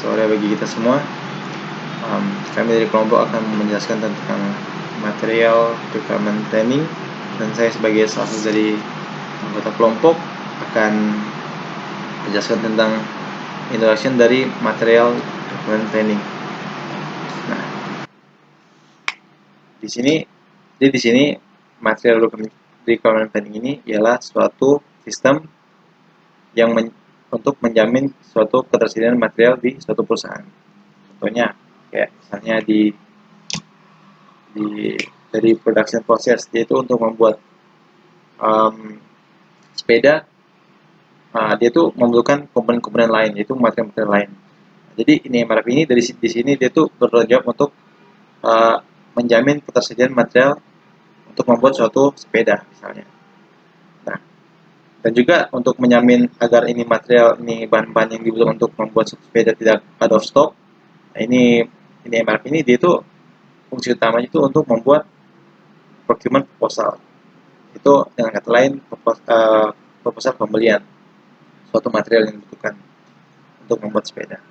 sore bagi kita semua. Kami dari kelompok akan menjelaskan tentang material requirement planning, dan saya sebagai salah satu dari anggota kelompok akan menjelaskan tentang introduction dari material requirement planning. Nah, di sini material requirement planning ini ialah suatu sistem yang untuk menjamin suatu ketersediaan material di suatu perusahaan. Contohnya, kayak misalnya dari production process, yaitu untuk membuat sepeda, dia tuh membutuhkan komponen-komponen lain, yaitu material-material lain. Jadi ini MRP ini di sini dia tuh bertanggung jawab untuk menjamin ketersediaan material untuk membuat suatu sepeda misalnya. Nah, dan juga untuk menjamin agar ini material, ini bahan-bahan yang dibutuhkan untuk membuat sepeda tidak out of stock. Nah, ini MRP ini dia itu fungsi utamanya itu untuk membuat procurement proposal. Itu dengan kata lain proposal pembelian suatu material yang dibutuhkan untuk membuat sepeda.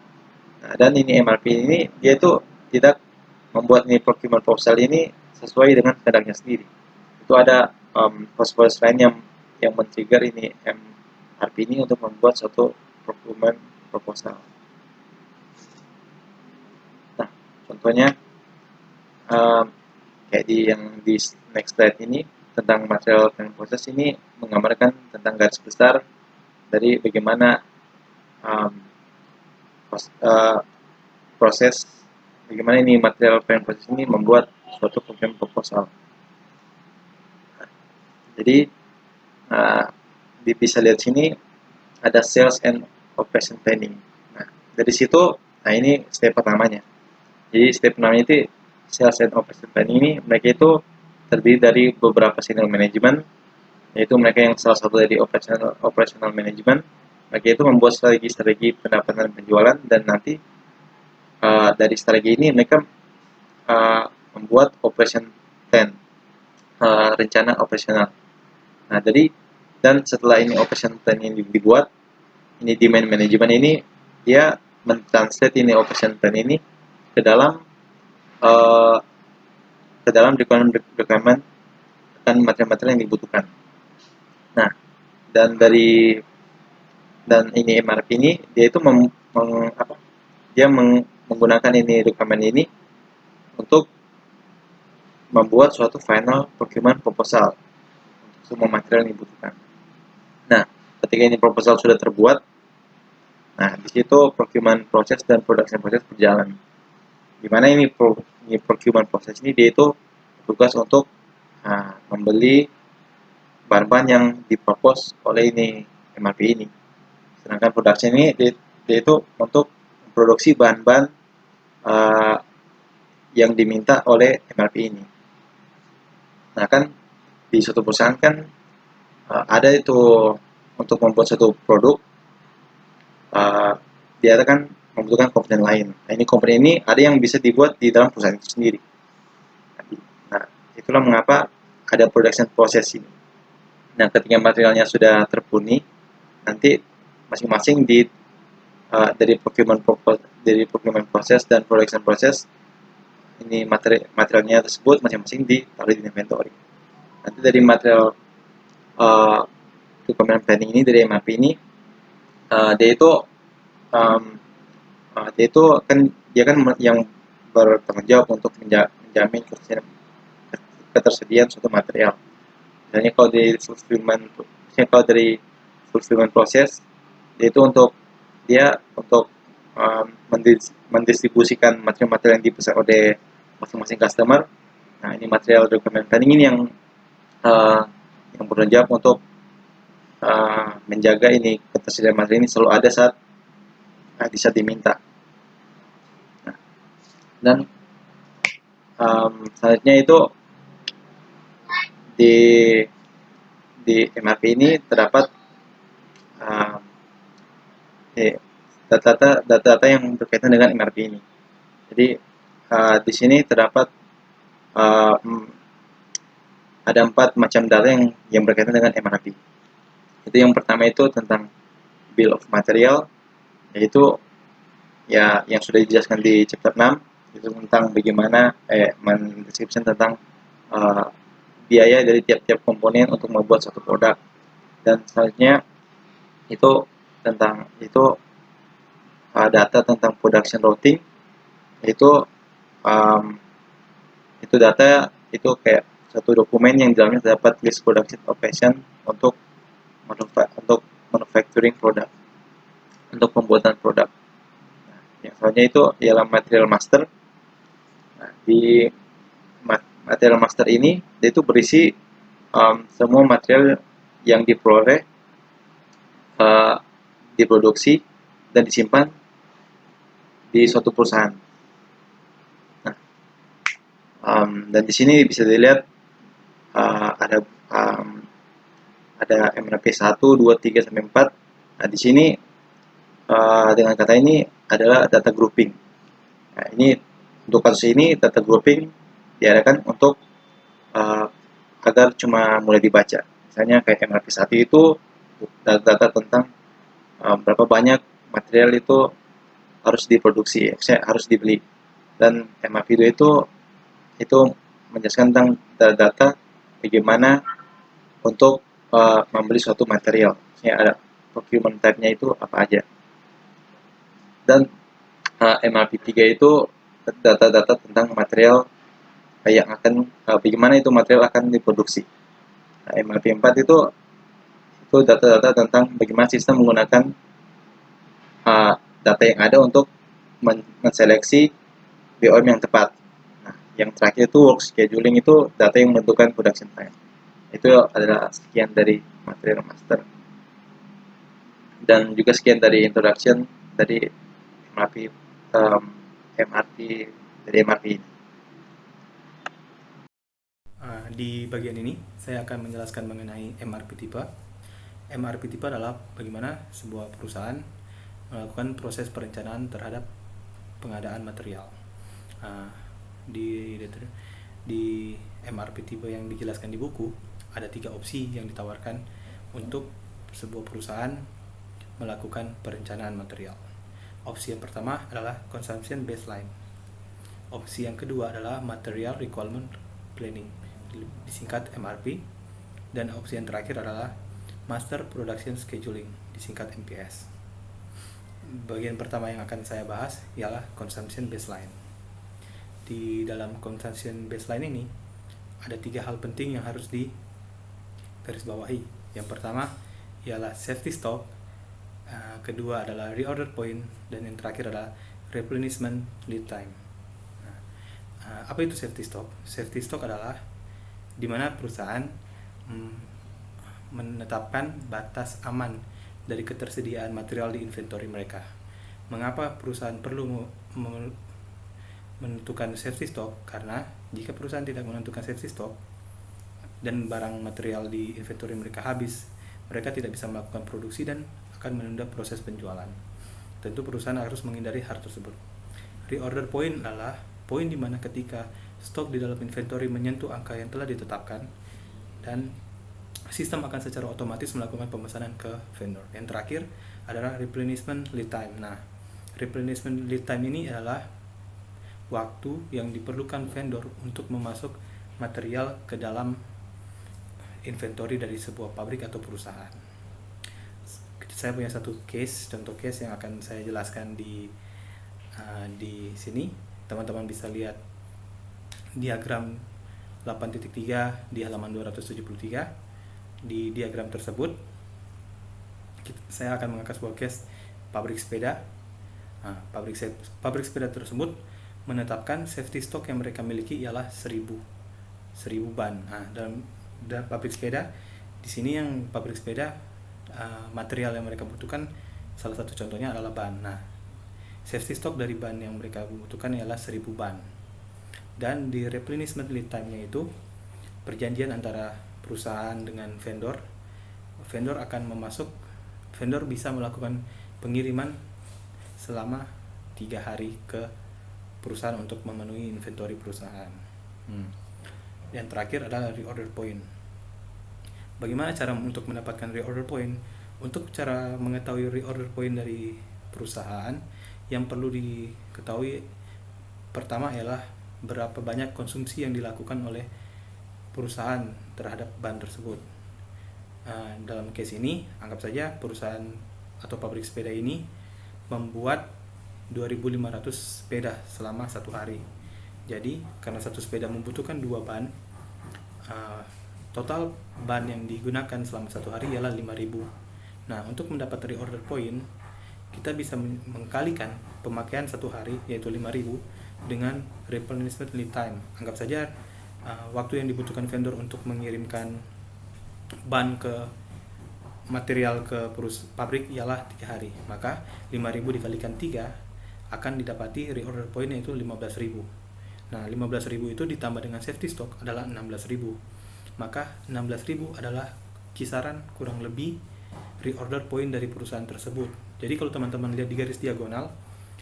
Nah, dan ini MRP ini dia itu tidak membuat ini procurement proposal ini sesuai dengan kehendaknya sendiri. Itu ada proses lain yang men-trigger ini MRP ini untuk membuat suatu procurement proposal. Nah, contohnya kayak yang di next slide ini tentang material planning process ini menggambarkan tentang garis besar dari bagaimana proses bagaimana ini material planning process ini membuat suatu procurement proposal. Jadi bisa lihat sini ada sales and operation planning. Nah, dari situ, ini step pertamanya. Jadi step pertamanya itu sales and operation planning ini mereka itu terdiri dari beberapa senior manajemen, yaitu mereka yang salah satu dari operational management. Mereka itu membuat strategi pendapatan dan penjualan, dan nanti dari strategi ini mereka membuat operation plan, rencana operasional. Nah, jadi dan setelah ini operation plan ini dibuat, ini demand management ini dia mentranslate ini operation plan ini ke dalam requirement dan material-material yang dibutuhkan. Nah, dan ini MRP ini dia itu menggunakan ini requirement ini untuk membuat suatu final procurement proposal untuk semua material yang dibutuhkan. Nah, ketika ini proposal sudah terbuat, nah di situ procurement process dan production process berjalan. Di mana ini procurement process ini dia itu tugas untuk membeli bahan-bahan yang dipropos oleh ini MRP ini. Sedangkan production ini dia itu untuk memproduksi bahan-bahan yang diminta oleh MRP ini. Nah, kan di suatu perusahaan kan ada itu untuk membuat suatu produk, dia kan membutuhkan komponen lain. Nah, ini komponen ini ada yang bisa dibuat di dalam perusahaan itu sendiri. Nah, itulah mengapa ada production process ini. Nah, ketika materialnya sudah terpenuhi, nanti masing-masing dari procurement process dan production process, ini materialnya tersebut masing-masing ditaruh di inventory. Nanti dari material requirement planning ini, dari MRP ini, dia kan yang bertanggung jawab untuk menjamin ketersediaan suatu material. Misalnya kalau dari fulfillment process, yaitu untuk mendistribusikan material-material yang dipesan oleh masing-masing customer. Nah, ini material requirement planning ini yang bertanggung jawab untuk menjaga ini ketersediaan material ini selalu ada saat diminta. Nah, dan selanjutnya itu di MRP ini terdapat data-data yang berkaitan dengan MRP ini. Jadi di sini terdapat ada 4 macam data yang berkaitan dengan MRP. Itu yang pertama itu tentang bill of material, yaitu ya yang sudah dijelaskan di chapter 6 itu tentang bagaimana mendeskripsikan tentang uh, biaya dari tiap-tiap komponen untuk membuat suatu produk. Dan selanjutnya itu tentang data tentang production routing, itu um, itu data itu kayak satu dokumen yang di dalamnya terdapat list production operation untuk manufacturing produk, untuk pembuatan produk. Nah, yang selanjutnya itu ialah material master. Nah, di material master ini itu berisi semua material yang diperoleh, diproduksi dan disimpan di suatu perusahaan. Nah, dan di sini bisa dilihat ada MRP 1, 2, 3 sampai 4. Nah, di sini dengan kata ini adalah data grouping. Nah, ini untuk kasus ini data grouping diadakan untuk agar cuma mulai dibaca. Misalnya kayak MRP 1 itu data tentang berapa banyak material itu harus diproduksi, harus dibeli. Dan MRP 2 itu menjelaskan tentang data bagaimana untuk membeli suatu material. Misalnya ada procurement type-nya itu apa aja. Dan MRP 3 itu data-data tentang material yang akan bagaimana itu material akan diproduksi. Nah, MRP 4 itu data-data tentang bagaimana sistem menggunakan data yang ada untuk menseleksi BOM yang tepat. Nah, yang terakhir itu work scheduling, itu data yang menentukan production time. Itu adalah sekian dari material master. Dan juga sekian dari introduction dari MRP MRP ini. Di bagian ini saya akan menjelaskan mengenai MRP tipe. MRP tipe adalah bagaimana sebuah perusahaan melakukan proses perencanaan terhadap pengadaan material. Di MRP tipe yang dijelaskan di buku ada 3 opsi yang ditawarkan untuk sebuah perusahaan melakukan perencanaan material. Opsi yang pertama adalah consumption baseline. Opsi yang kedua adalah material requirement planning, disingkat MRP. Dan opsi yang terakhir adalah master production scheduling, disingkat MPS. Bagian pertama yang akan saya bahas ialah consumption baseline. Di dalam consumption baseline ini ada 3 hal penting yang harus digarisbawahi. Yang pertama ialah safety stock, kedua adalah reorder point, dan yang terakhir adalah replenishment lead time. Apa itu safety stock? Safety stock adalah di mana perusahaan menetapkan batas aman dari ketersediaan material di inventory mereka. Mengapa perusahaan perlu menentukan safety stock? Karena jika perusahaan tidak menentukan safety stock dan barang material di inventory mereka habis, mereka tidak bisa melakukan produksi dan akan menunda proses penjualan. Tentu perusahaan harus menghindari hal tersebut. Reorder point adalah poin di mana ketika stok di dalam inventory menyentuh angka yang telah ditetapkan, dan sistem akan secara otomatis melakukan pemesanan ke vendor. Yang terakhir adalah replenishment lead time. Nah, replenishment lead time ini adalah waktu yang diperlukan vendor untuk memasuk material ke dalam inventory dari sebuah pabrik atau perusahaan. Saya punya satu contoh case yang akan saya jelaskan di sini. Teman-teman bisa lihat diagram 8.3 di halaman 273. Di diagram tersebut saya akan mengangkat sebuah case pabrik sepeda. Pabrik sepeda tersebut menetapkan safety stock yang mereka miliki ialah 1000 ban. Dalam pabrik sepeda di sini, yang pabrik sepeda material yang mereka butuhkan salah satu contohnya adalah ban. Safety stock dari ban yang mereka butuhkan ialah 1000 ban. Dan di replenishment lead time-nya itu perjanjian antara perusahaan dengan vendor. Vendor bisa melakukan pengiriman selama 3 hari ke perusahaan untuk memenuhi inventory perusahaan. Yang terakhir adalah reorder point. Bagaimana cara untuk mendapatkan reorder point? Untuk cara mengetahui reorder point dari perusahaan, Yang perlu diketahui pertama ialah berapa banyak konsumsi yang dilakukan oleh perusahaan terhadap ban tersebut. Dalam case ini, anggap saja perusahaan atau pabrik sepeda ini membuat 2.500 sepeda selama satu hari. Jadi karena satu sepeda membutuhkan 2 ban, total ban yang digunakan selama satu hari ialah 5.000. Nah, untuk mendapat reorder point, kita bisa mengkalikan pemakaian satu hari, yaitu 5.000, dengan replenishment lead time. Anggap saja waktu yang dibutuhkan vendor untuk mengirimkan ban ke material ke pabrik ialah 3 hari. Maka 5.000 dikalikan 3 akan didapati reorder point, yaitu 15.000. Nah, 15.000 itu ditambah dengan safety stock adalah 16.000. Maka 16.000 adalah kisaran kurang lebih reorder point dari perusahaan tersebut. Jadi kalau teman-teman lihat di garis diagonal,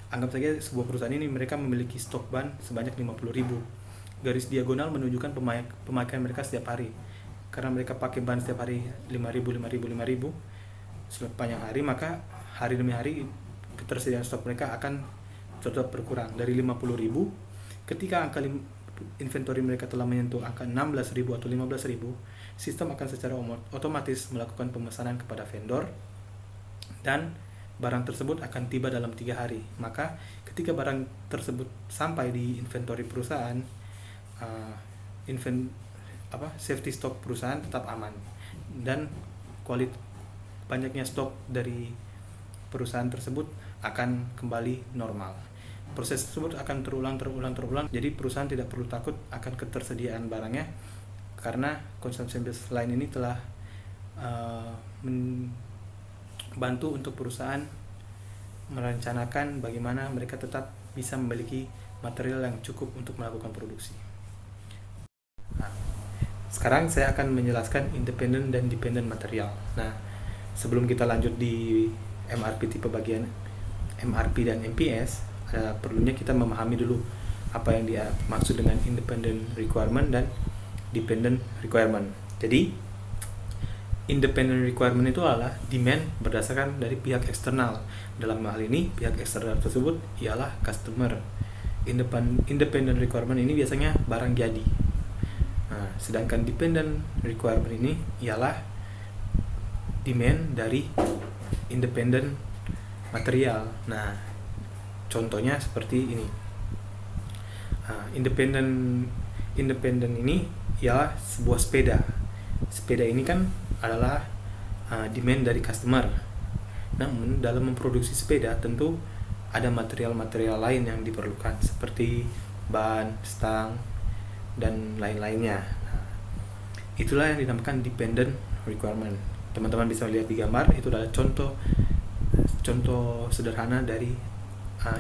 anggap saja sebuah perusahaan ini mereka memiliki stok ban sebanyak 50.000. Garis diagonal menunjukkan pemakaian mereka setiap hari. Karena mereka pakai ban setiap hari 5.000 sepanjang hari, maka hari demi hari ketersediaan stok mereka akan tetap berkurang. Dari 50.000, ketika angka inventory mereka telah menyentuh angka 16.000 atau 15.000, sistem akan secara otomatis melakukan pemesanan kepada vendor dan barang tersebut akan tiba dalam 3 hari. Maka ketika barang tersebut sampai di inventory perusahaan, safety stock perusahaan tetap aman dan banyaknya stok dari perusahaan tersebut akan kembali normal. Proses tersebut akan terulang. Jadi perusahaan tidak perlu takut akan ketersediaan barangnya, karena consumption based line ini telah membantu untuk perusahaan merencanakan bagaimana mereka tetap bisa memiliki material yang cukup untuk melakukan produksi. Nah, sekarang saya akan menjelaskan independent dan dependent material. Nah, sebelum kita lanjut di MRP tipe bagian MRP dan MPS, perlunya kita memahami dulu apa yang dia maksud dengan independent requirement dan dependent requirement. Jadi independent requirement itu adalah demand berdasarkan dari pihak eksternal. Dalam hal ini pihak eksternal tersebut ialah customer. Independent requirement ini biasanya barang jadi. Nah, sedangkan dependent requirement ini ialah demand dari independent material. Nah, contohnya seperti ini. Independent ini ialah sebuah sepeda. Sepeda ini kan adalah demand dari customer. Namun dalam memproduksi sepeda tentu ada material-material lain yang diperlukan seperti ban, stang, dan lain-lainnya. Nah, itulah yang dinamakan dependent requirement. Teman-teman bisa lihat di gambar, itu adalah contoh sederhana dari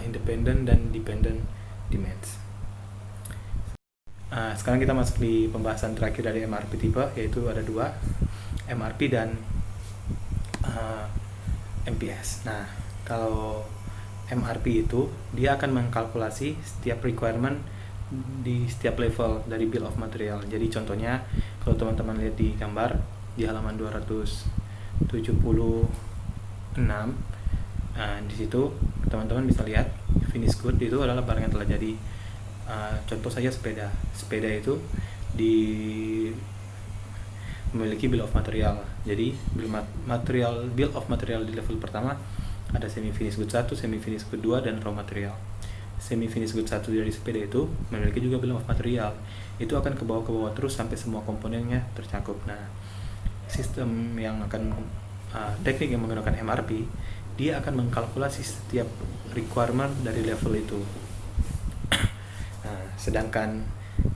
independent dan dependent demands. Sekarang kita masuk di pembahasan terakhir dari MRP tipe, yaitu ada 2, MRP dan MPS. Nah, kalau MRP itu dia akan mengkalkulasi setiap requirement di setiap level dari bill of material. Jadi contohnya kalau teman-teman lihat di gambar di halaman 276, di situ teman-teman bisa lihat finished good itu adalah barang yang telah jadi. Contoh saja sepeda itu memiliki bill of material. Jadi bill of material di level pertama ada semi finish good 1, semi finish good 2, dan raw material. Semi finish good 1 dari sepeda itu memiliki juga bill of material. Itu akan ke bawah terus sampai semua komponennya tercakup. Nah, sistem yang akan teknik yang menggunakan MRP, dia akan mengkalkulasi setiap requirement dari level itu. Nah, sedangkan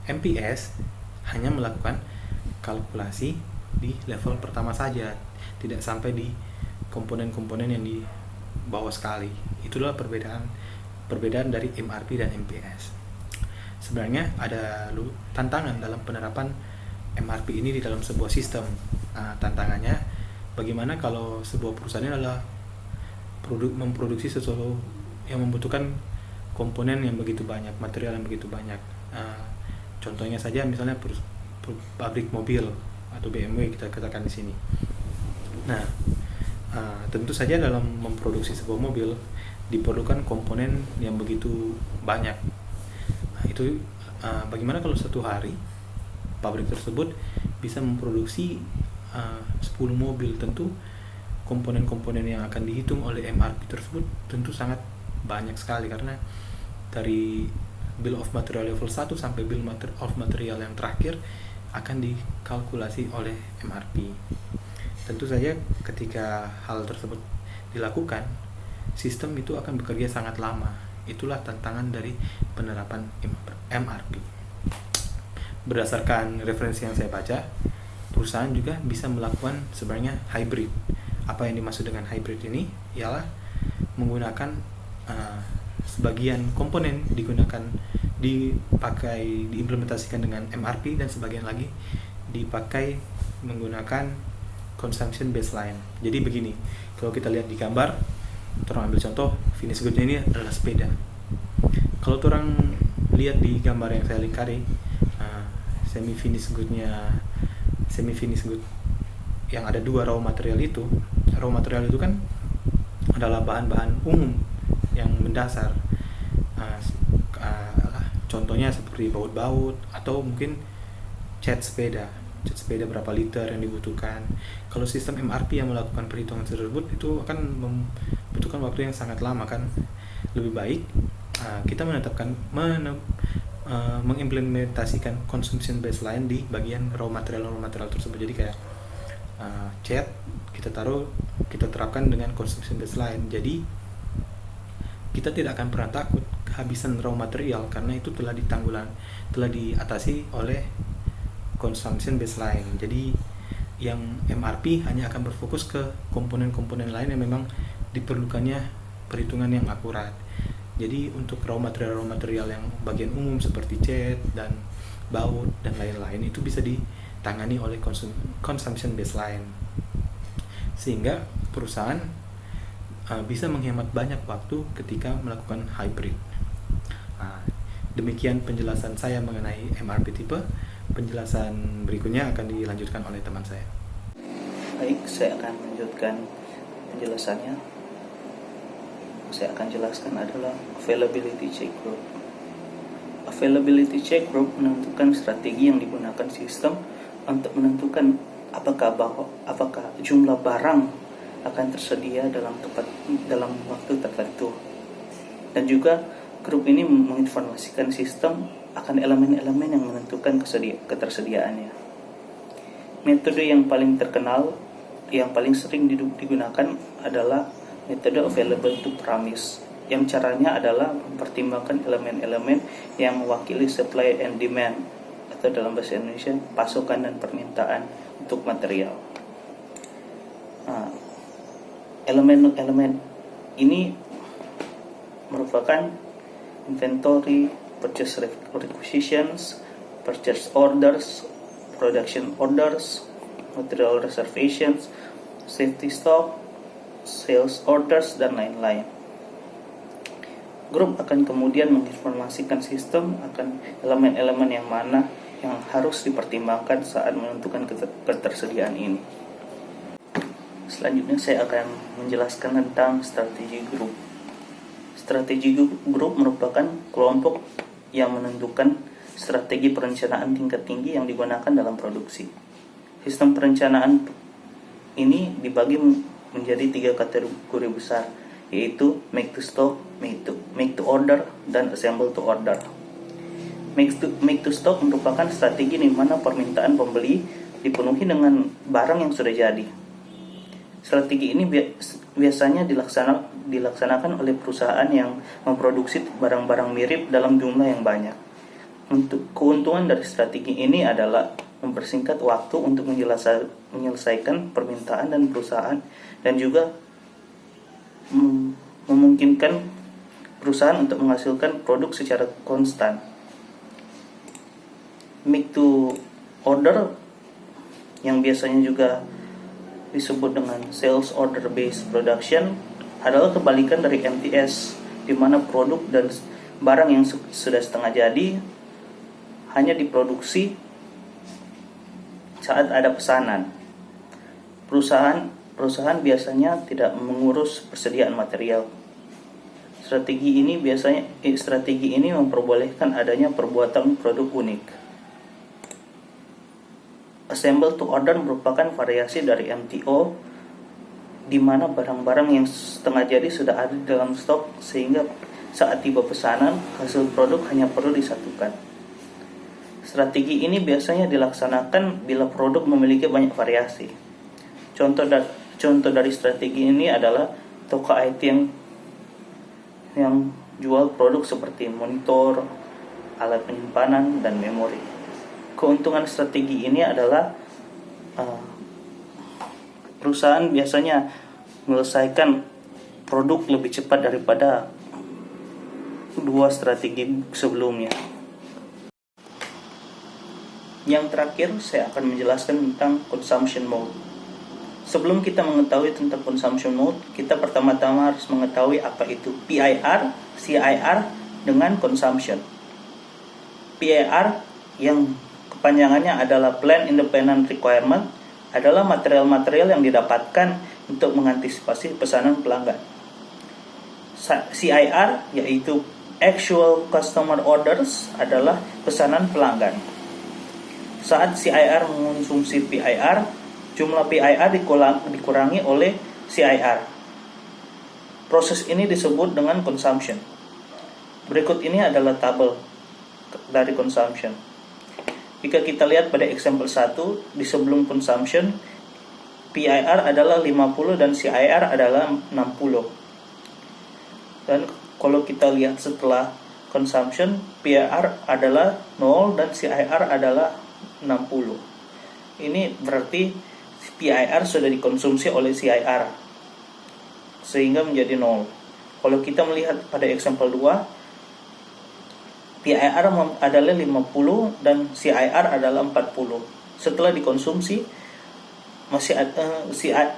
MPS hanya melakukan kalkulasi di level pertama saja, tidak sampai di komponen-komponen yang di bawah sekali. Itulah perbedaan dari MRP dan MPS. Sebenarnya ada tantangan dalam penerapan MRP ini di dalam sebuah sistem. Tantangannya bagaimana kalau sebuah perusahaan ini adalah memproduksi sesuatu yang membutuhkan komponen yang begitu banyak, material yang begitu banyak. Contohnya saja misalnya pabrik mobil atau BMW kita katakan di sini. Nah, tentu saja dalam memproduksi sebuah mobil diperlukan komponen yang begitu banyak. Nah, itu bagaimana kalau satu hari pabrik tersebut bisa memproduksi 10 mobil? Tentu komponen-komponen yang akan dihitung oleh MRP tersebut tentu sangat banyak sekali, karena dari bill of material level 1 sampai bill of material yang terakhir akan dikalkulasi oleh MRP. Tentu saja ketika hal tersebut dilakukan, sistem itu akan bekerja sangat lama. Itulah tantangan dari penerapan MRP. Berdasarkan referensi yang saya baca, perusahaan juga bisa melakukan sebenarnya hybrid. Apa yang dimaksud dengan hybrid ini ialah menggunakan sebagian komponen diimplementasikan dengan MRP, dan sebagian lagi dipakai menggunakan consumption baseline. Jadi begini, kalau kita lihat di gambar, orang ambil contoh finish good-nya ini adalah sepeda. Kalau orang lihat di gambar yang saya lingkari, semi finish good yang ada dua raw material itu kan adalah bahan-bahan umum yang mendasar. Contohnya seperti baut-baut atau mungkin cat sepeda berapa liter yang dibutuhkan. Kalau sistem MRP yang melakukan perhitungan tersebut itu akan membutuhkan waktu yang sangat lama kan. Lebih baik kita mengimplementasikan consumption baseline di bagian raw material tersebut. Jadi kayak cat kita terapkan dengan consumption baseline. Jadi kita tidak akan pernah takut kehabisan raw material, karena itu telah diatasi oleh consumption baseline. Jadi yang MRP hanya akan berfokus ke komponen-komponen lain yang memang diperlukannya perhitungan yang akurat. Jadi untuk raw material yang bagian umum seperti cat dan baut dan lain-lain itu bisa ditangani oleh consumption baseline, sehingga perusahaan bisa menghemat banyak waktu ketika melakukan hybrid. Demikian penjelasan saya mengenai MRP tipe. Penjelasan berikutnya akan dilanjutkan oleh teman saya. Baik, saya akan melanjutkan penjelasannya. Saya akan jelaskan adalah availability check group. Availability check group menentukan strategi yang digunakan sistem untuk menentukan apakah jumlah barang akan tersedia dalam waktu tertentu. Dan juga grup ini menginformasikan sistem akan elemen-elemen yang menentukan ketersediaannya. Metode yang paling terkenal, yang paling sering digunakan adalah metode available to promise, yang caranya adalah mempertimbangkan elemen-elemen yang mewakili supply and demand, atau dalam bahasa Indonesia pasokan dan permintaan untuk material. Elemen-elemen ini merupakan inventory, purchase requisitions, purchase orders, production orders, material reservations, safety stock, sales orders, dan lain-lain. Grup akan kemudian menginformasikan sistem akan elemen-elemen yang mana yang harus dipertimbangkan saat menentukan ketersediaan ini. Selanjutnya saya akan menjelaskan tentang strategi grup. Strategi grup merupakan kelompok yang menentukan strategi perencanaan tingkat tinggi yang digunakan dalam produksi. Sistem perencanaan ini dibagi menjadi 3 kategori besar, yaitu make to stock, make to order, dan assemble to order. Make to stock merupakan strategi di mana permintaan pembeli dipenuhi dengan barang yang sudah jadi. Strategi ini biasanya dilaksanakan oleh perusahaan yang memproduksi barang-barang mirip dalam jumlah yang banyak. Untuk keuntungan dari strategi ini adalah mempersingkat waktu untuk menyelesaikan permintaan dan perusahaan, dan juga memungkinkan perusahaan untuk menghasilkan produk secara konstan. Make to order, yang biasanya juga disebut dengan sales order based production, adalah kebalikan dari MTS, di mana produk dan barang yang sudah setengah jadi hanya diproduksi saat ada pesanan. Perusahaan biasanya tidak mengurus persediaan material. Strategi ini memperbolehkan adanya perbuatan produk unik. Assemble to order merupakan variasi dari MTO, di mana barang-barang yang setengah jadi sudah ada dalam stok, sehingga saat tiba pesanan, hasil produk hanya perlu disatukan. Strategi ini biasanya dilaksanakan bila produk memiliki banyak variasi. Contoh dari strategi ini adalah toko IT yang jual produk seperti monitor, alat penyimpanan, dan memori. Keuntungan strategi ini adalah perusahaan biasanya menyelesaikan produk lebih cepat daripada dua strategi sebelumnya. Yang terakhir, saya akan menjelaskan tentang consumption mode. Sebelum kita mengetahui tentang consumption mode, kita pertama-tama harus mengetahui apa itu PIR, CIR, dengan consumption. PIR yang kepanjangannya adalah Plan Independent Requirement adalah material-material yang didapatkan untuk mengantisipasi pesanan pelanggan. CIR yaitu Actual Customer Orders adalah pesanan pelanggan. Saat CIR mengonsumsi PIR, jumlah PIR dikurangi oleh CIR. Proses ini disebut dengan consumption. Berikut ini adalah tabel dari consumption. Jika kita lihat pada example 1, di sebelum consumption, PIR adalah 50 dan CIR adalah 60. Dan kalau kita lihat setelah consumption, PIR adalah 0 dan CIR adalah 60. Ini berarti PIR sudah dikonsumsi oleh CIR, sehingga menjadi 0. Kalau kita melihat pada example 2, PIR adalah 50 dan CIR adalah 40. Setelah dikonsumsi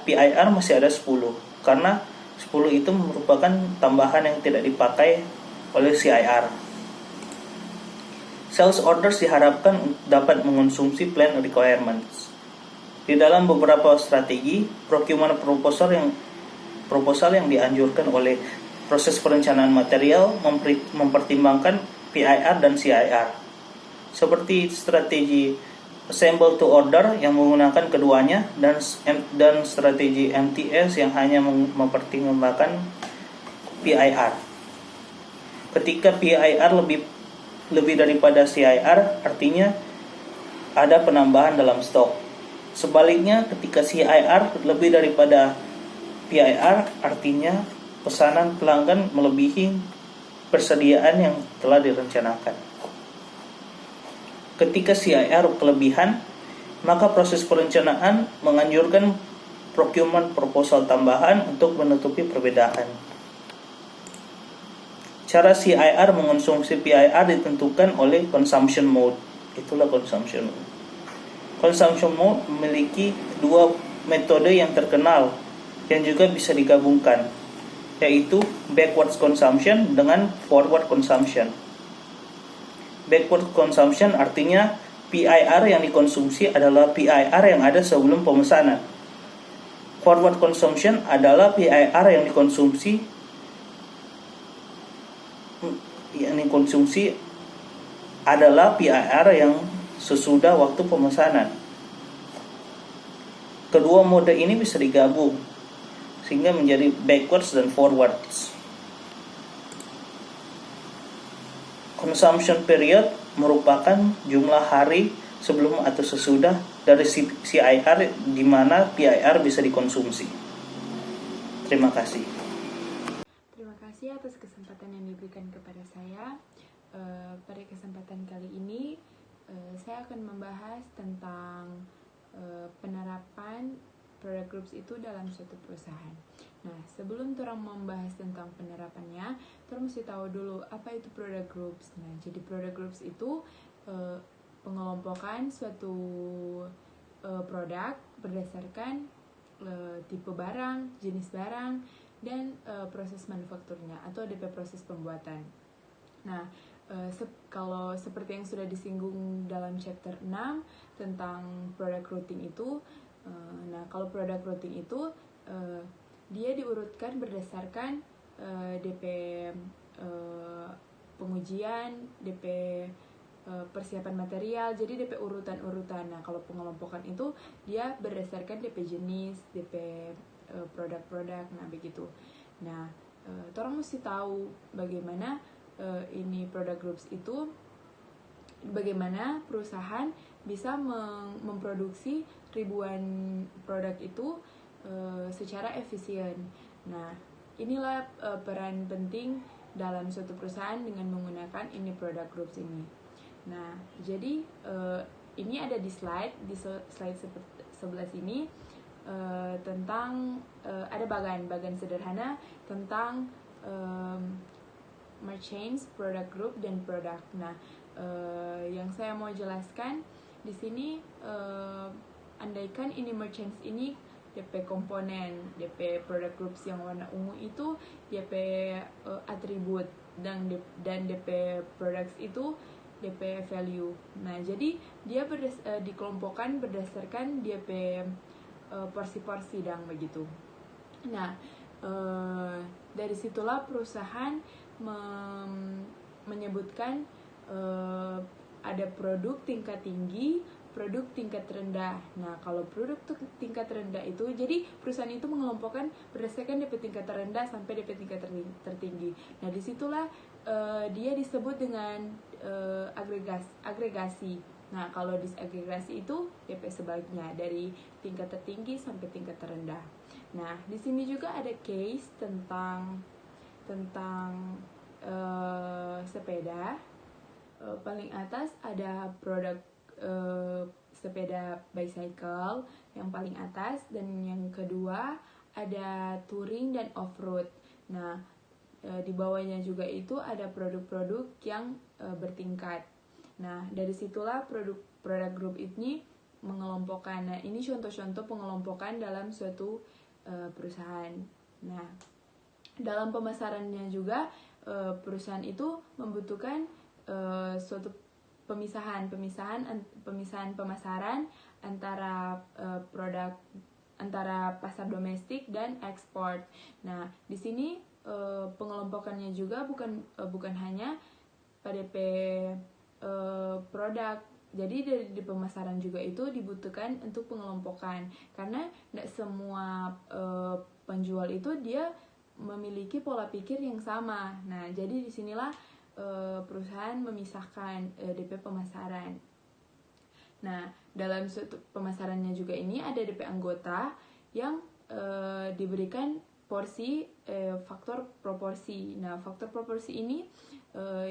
PIR masih ada 10, karena 10 itu merupakan tambahan yang tidak dipakai oleh CIR. Sales orders diharapkan dapat mengonsumsi plan requirements. Di dalam beberapa strategi, procurement proposal yang dianjurkan oleh proses perencanaan material mempertimbangkan PIR dan CIR. Seperti strategi assemble to order yang menggunakan keduanya dan strategi MTS yang hanya mempertimbangkan PIR. Ketika PIR lebih daripada CIR, artinya ada penambahan dalam stok. Sebaliknya, ketika CIR lebih daripada PIR, artinya pesanan pelanggan melebihi persediaan yang telah direncanakan. Ketika CIR kelebihan, maka proses perencanaan menganjurkan procurement proposal tambahan untuk menutupi perbedaan. Cara CIR mengonsumsi PIR ditentukan oleh consumption mode. Itulah consumption mode. Consumption mode memiliki dua metode yang terkenal yang juga bisa digabungkan, yaitu backwards consumption dengan forward consumption. Backward consumption artinya PIR yang dikonsumsi adalah PIR yang ada sebelum pemesanan. Forward consumption adalah PIR yang dikonsumsi adalah PIR yang sesudah waktu pemesanan. Kedua mode ini bisa digabung sehingga menjadi backwards dan forwards. Consumption period merupakan jumlah hari sebelum atau sesudah dari CIR di mana PIR bisa dikonsumsi. Terima kasih. Terima kasih atas kesempatan yang diberikan kepada saya. Pada kesempatan kali ini, saya akan membahas tentang penerapan product groups itu dalam suatu perusahaan. Nah, sebelum orang membahas tentang penerapannya, orang mesti tahu dulu apa itu product groups. Nah, jadi product groups itu pengelompokan suatu produk berdasarkan tipe barang, jenis barang, dan proses manufakturnya atau DP proses pembuatan. Nah, kalau seperti yang sudah disinggung dalam chapter 6 tentang product routing itu, nah kalau product routing itu dia diurutkan berdasarkan DP pengujian, DP persiapan material, jadi DP urutan-urutan. Nah, kalau pengelompokan itu dia berdasarkan DP jenis, DP produk-produk, nah begitu. Nah, orang mesti tahu bagaimana ini product groups itu, bagaimana perusahaan bisa memproduksi ribuan produk itu secara efisien. Nah, inilah peran penting dalam suatu perusahaan dengan menggunakan ini product groups ini. Nah, jadi ini ada di slide 11 ini tentang ada bagan sederhana tentang merchants, product group, dan produk. Nah, yang saya mau jelaskan di sini, andaikan ini merchants ini DP komponen, DP product groups yang warna ungu itu DP atribut, dan DP products itu DP value. Nah, jadi dia dikelompokkan berdasarkan DP porsi-porsi dan begitu. Nah, dari situlah perusahaan menyebutkan ada produk tingkat tinggi, produk tingkat rendah. Nah, kalau produk tingkat rendah itu, jadi perusahaan itu mengelompokkan berdasarkan DP tingkat terendah sampai DP tingkat tertinggi. Nah, disitulah dia disebut dengan agregasi. Nah, kalau disagregasi itu DP sebaliknya, dari tingkat tertinggi sampai tingkat terendah. Nah, di sini juga ada case tentang sepeda. Paling atas ada produk sepeda bicycle yang paling atas, dan yang kedua ada touring dan off-road. Nah, di bawahnya juga itu ada produk-produk yang bertingkat. Nah, dari situlah produk group ini mengelompokkan. Nah, ini contoh-contoh pengelompokan dalam suatu perusahaan. Nah, dalam pemasarannya juga perusahaan itu membutuhkan suatu pemisahan pemasaran antara produk, antara pasar domestik dan ekspor. Nah, di sini pengelompokannya juga bukan hanya pada produk. Jadi di pemasaran juga itu dibutuhkan untuk pengelompokan, karena tidak semua penjual itu dia memiliki pola pikir yang sama. Nah, jadi disinilah perusahaan memisahkan DP pemasaran. Nah, dalam suatu pemasarannya juga ini ada DP anggota yang diberikan porsi faktor proporsi. Nah, faktor proporsi ini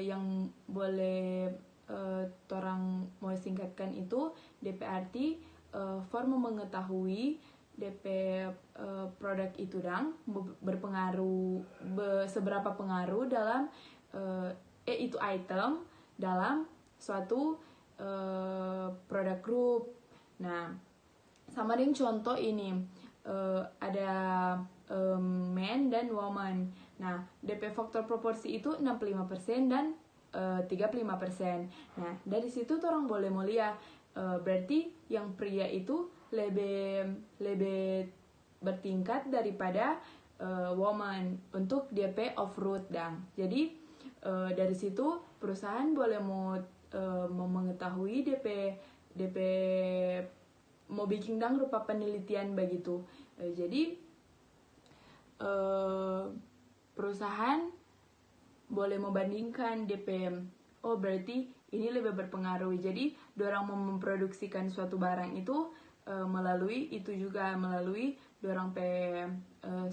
yang boleh orang mau singkatkan itu DP arti forma mengetahui DP produk itu berpengaruh, seberapa pengaruh dalam itu item dalam suatu produk group. Nah, sama dengan contoh ini ada man dan woman. Nah, DP faktor proporsi itu 65% dan 35%. Nah, dari situ orang boleh mulia berarti yang pria itu lebih bertingkat daripada woman untuk DP off-road dan. Jadi dari situ perusahaan boleh mau mengetahui DP mau bikin dang rupa penelitian begitu. Jadi perusahaan boleh membandingkan DP, oh berarti ini lebih berpengaruh. Jadi dorang mau memproduksikan suatu barang itu melalui itu juga melalui dorang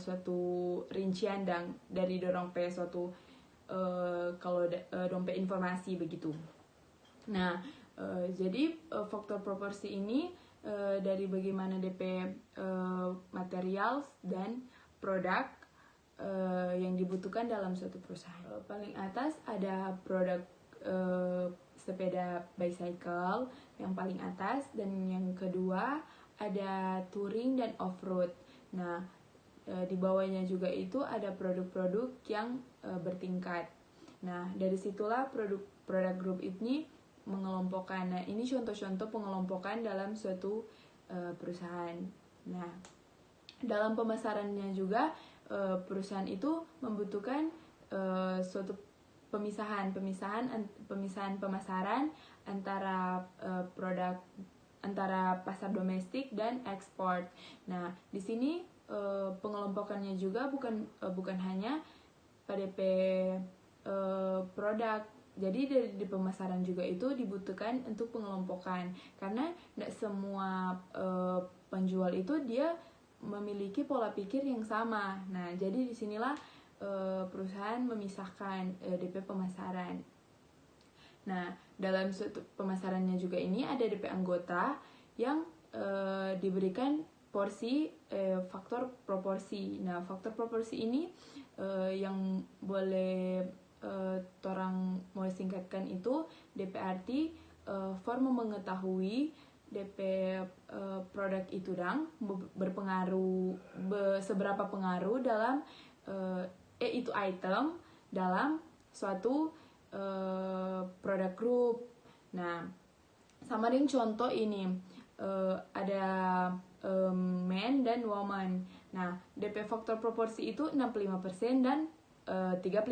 suatu rincian dan dari dorang suatu kalau dompet informasi begitu. Nah, jadi faktor proporsi ini dari bagaimana DP material dan produk yang dibutuhkan dalam suatu perusahaan. Paling atas ada produk sepeda bicycle yang paling atas, dan yang kedua ada touring dan off-road. Nah, di bawahnya juga itu ada produk-produk yang bertingkat. Nah, dari situlah produk group ini mengelompokkan. Nah, ini contoh-contoh pengelompokan dalam suatu perusahaan. Nah, dalam pemasarannya juga perusahaan itu membutuhkan suatu pemisahan pemasaran antara produk antara pasar domestik dan ekspor. Nah, di sini pengelompokannya juga bukan hanya pada produk. Jadi di pemasaran juga itu dibutuhkan untuk pengelompokan, karena tidak semua penjual itu dia memiliki pola pikir yang sama. Nah, jadi disinilah perusahaan memisahkan DP pemasaran. Nah, dalam suatu pemasarannya juga ini ada DP anggota yang diberikan porsi faktor proporsi. Nah, faktor proporsi ini yang boleh orang mau singkatkan itu DP arti for mengetahui DP produk itu berpengaruh seberapa pengaruh dalam itu item dalam suatu produk grup. Nah, sama dengan contoh ini ada man dan woman. Nah, DP faktor proporsi itu 65% dan 35%.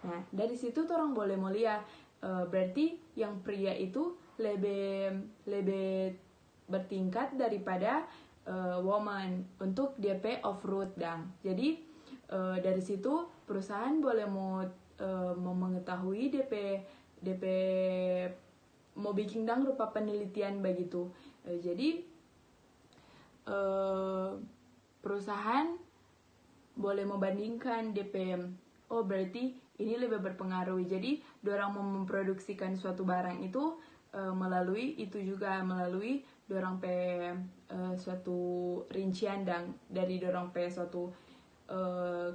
Nah, dari situ orang boleh mulia berarti yang pria itu lebih bertingkat daripada woman untuk DP off road Jadi dari situ perusahaan boleh mau mengetahui DP mau bikin rupa penelitian begitu. Jadi perusahaan boleh membandingkan DP, berarti ini lebih berpengaruh. Jadi dorang mau memproduksikan suatu barang itu melalui dorang suatu rincian dari dorang suatu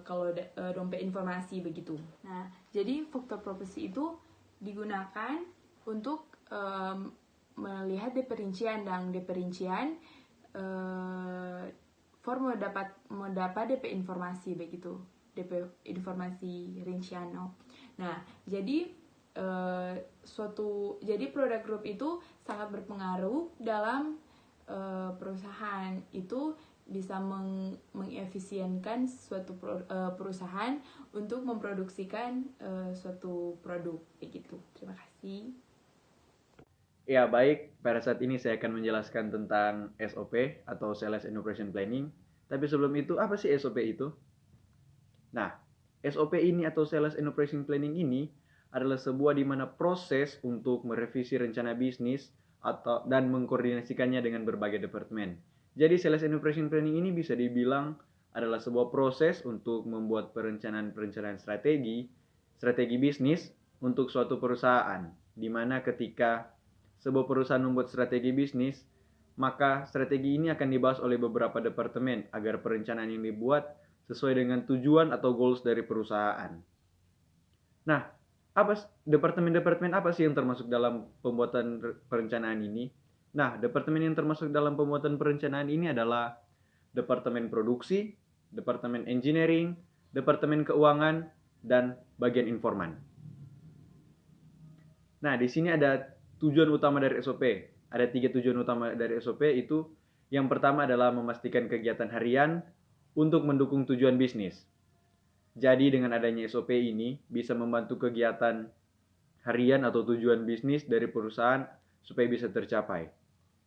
kalau dompet informasi begitu. Nah, jadi faktor proporsi itu digunakan untuk melihat DP rincian for mendapat DP informasi begitu, DP informasi rincian. Nah, jadi jadi produk grup itu sangat berpengaruh dalam perusahaan itu bisa mengefisienkan suatu perusahaan untuk memproduksikan suatu produk begitu. Terima kasih. Ya, baik. Pada saat ini saya akan menjelaskan tentang SOP atau Sales and Operation Planning. Tapi sebelum itu, apa sih SOP itu? Nah, SOP ini atau Sales and Operation Planning ini adalah sebuah di mana proses untuk merevisi rencana bisnis dan mengkoordinasikannya dengan berbagai departemen. Jadi Sales and Operation Planning ini bisa dibilang adalah sebuah proses untuk membuat perencanaan strategi bisnis untuk suatu perusahaan, di mana ketika sebuah perusahaan membuat strategi bisnis, maka strategi ini akan dibahas oleh beberapa departemen agar perencanaan yang dibuat sesuai dengan tujuan atau goals dari perusahaan. Nah, departemen-departemen apa sih yang termasuk dalam pembuatan perencanaan ini? Nah, departemen yang termasuk dalam pembuatan perencanaan ini adalah Departemen Produksi, Departemen Engineering, Departemen Keuangan, dan bagian informan. Nah, di sini ada tujuan utama dari SOP. Ada 3 tujuan utama dari SOP itu. Yang pertama adalah memastikan kegiatan harian untuk mendukung tujuan bisnis. Jadi dengan adanya SOP ini bisa membantu kegiatan harian atau tujuan bisnis dari perusahaan supaya bisa tercapai.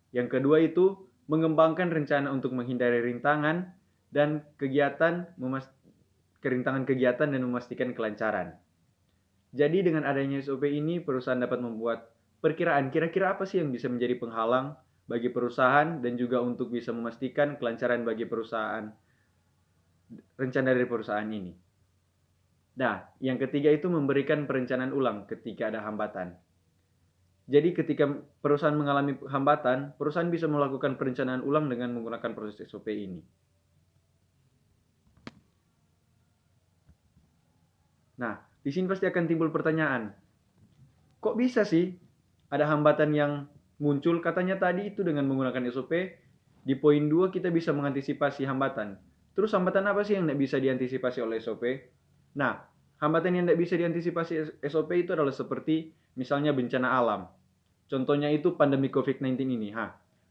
Yang kedua itu mengembangkan rencana untuk menghindari rintangan dan kerintangan kegiatan dan memastikan kelancaran. Jadi dengan adanya SOP ini perusahaan dapat membuat perkiraan kira-kira apa sih yang bisa menjadi penghalang bagi perusahaan dan juga untuk bisa memastikan kelancaran bagi perusahaan, rencana dari perusahaan ini. Nah, yang ketiga itu memberikan perencanaan ulang ketika ada hambatan. Jadi ketika perusahaan mengalami hambatan, perusahaan bisa melakukan perencanaan ulang dengan menggunakan proses SOP ini. Nah, di sini pasti akan timbul pertanyaan. Kok bisa sih ada hambatan yang muncul? Katanya tadi itu dengan menggunakan SOP, di poin 2 kita bisa mengantisipasi hambatan. Terus hambatan apa sih yang tidak bisa diantisipasi oleh SOP? Nah, hambatan yang tidak bisa diantisipasi SOP itu adalah seperti misalnya bencana alam. Contohnya itu pandemi COVID-19 ini.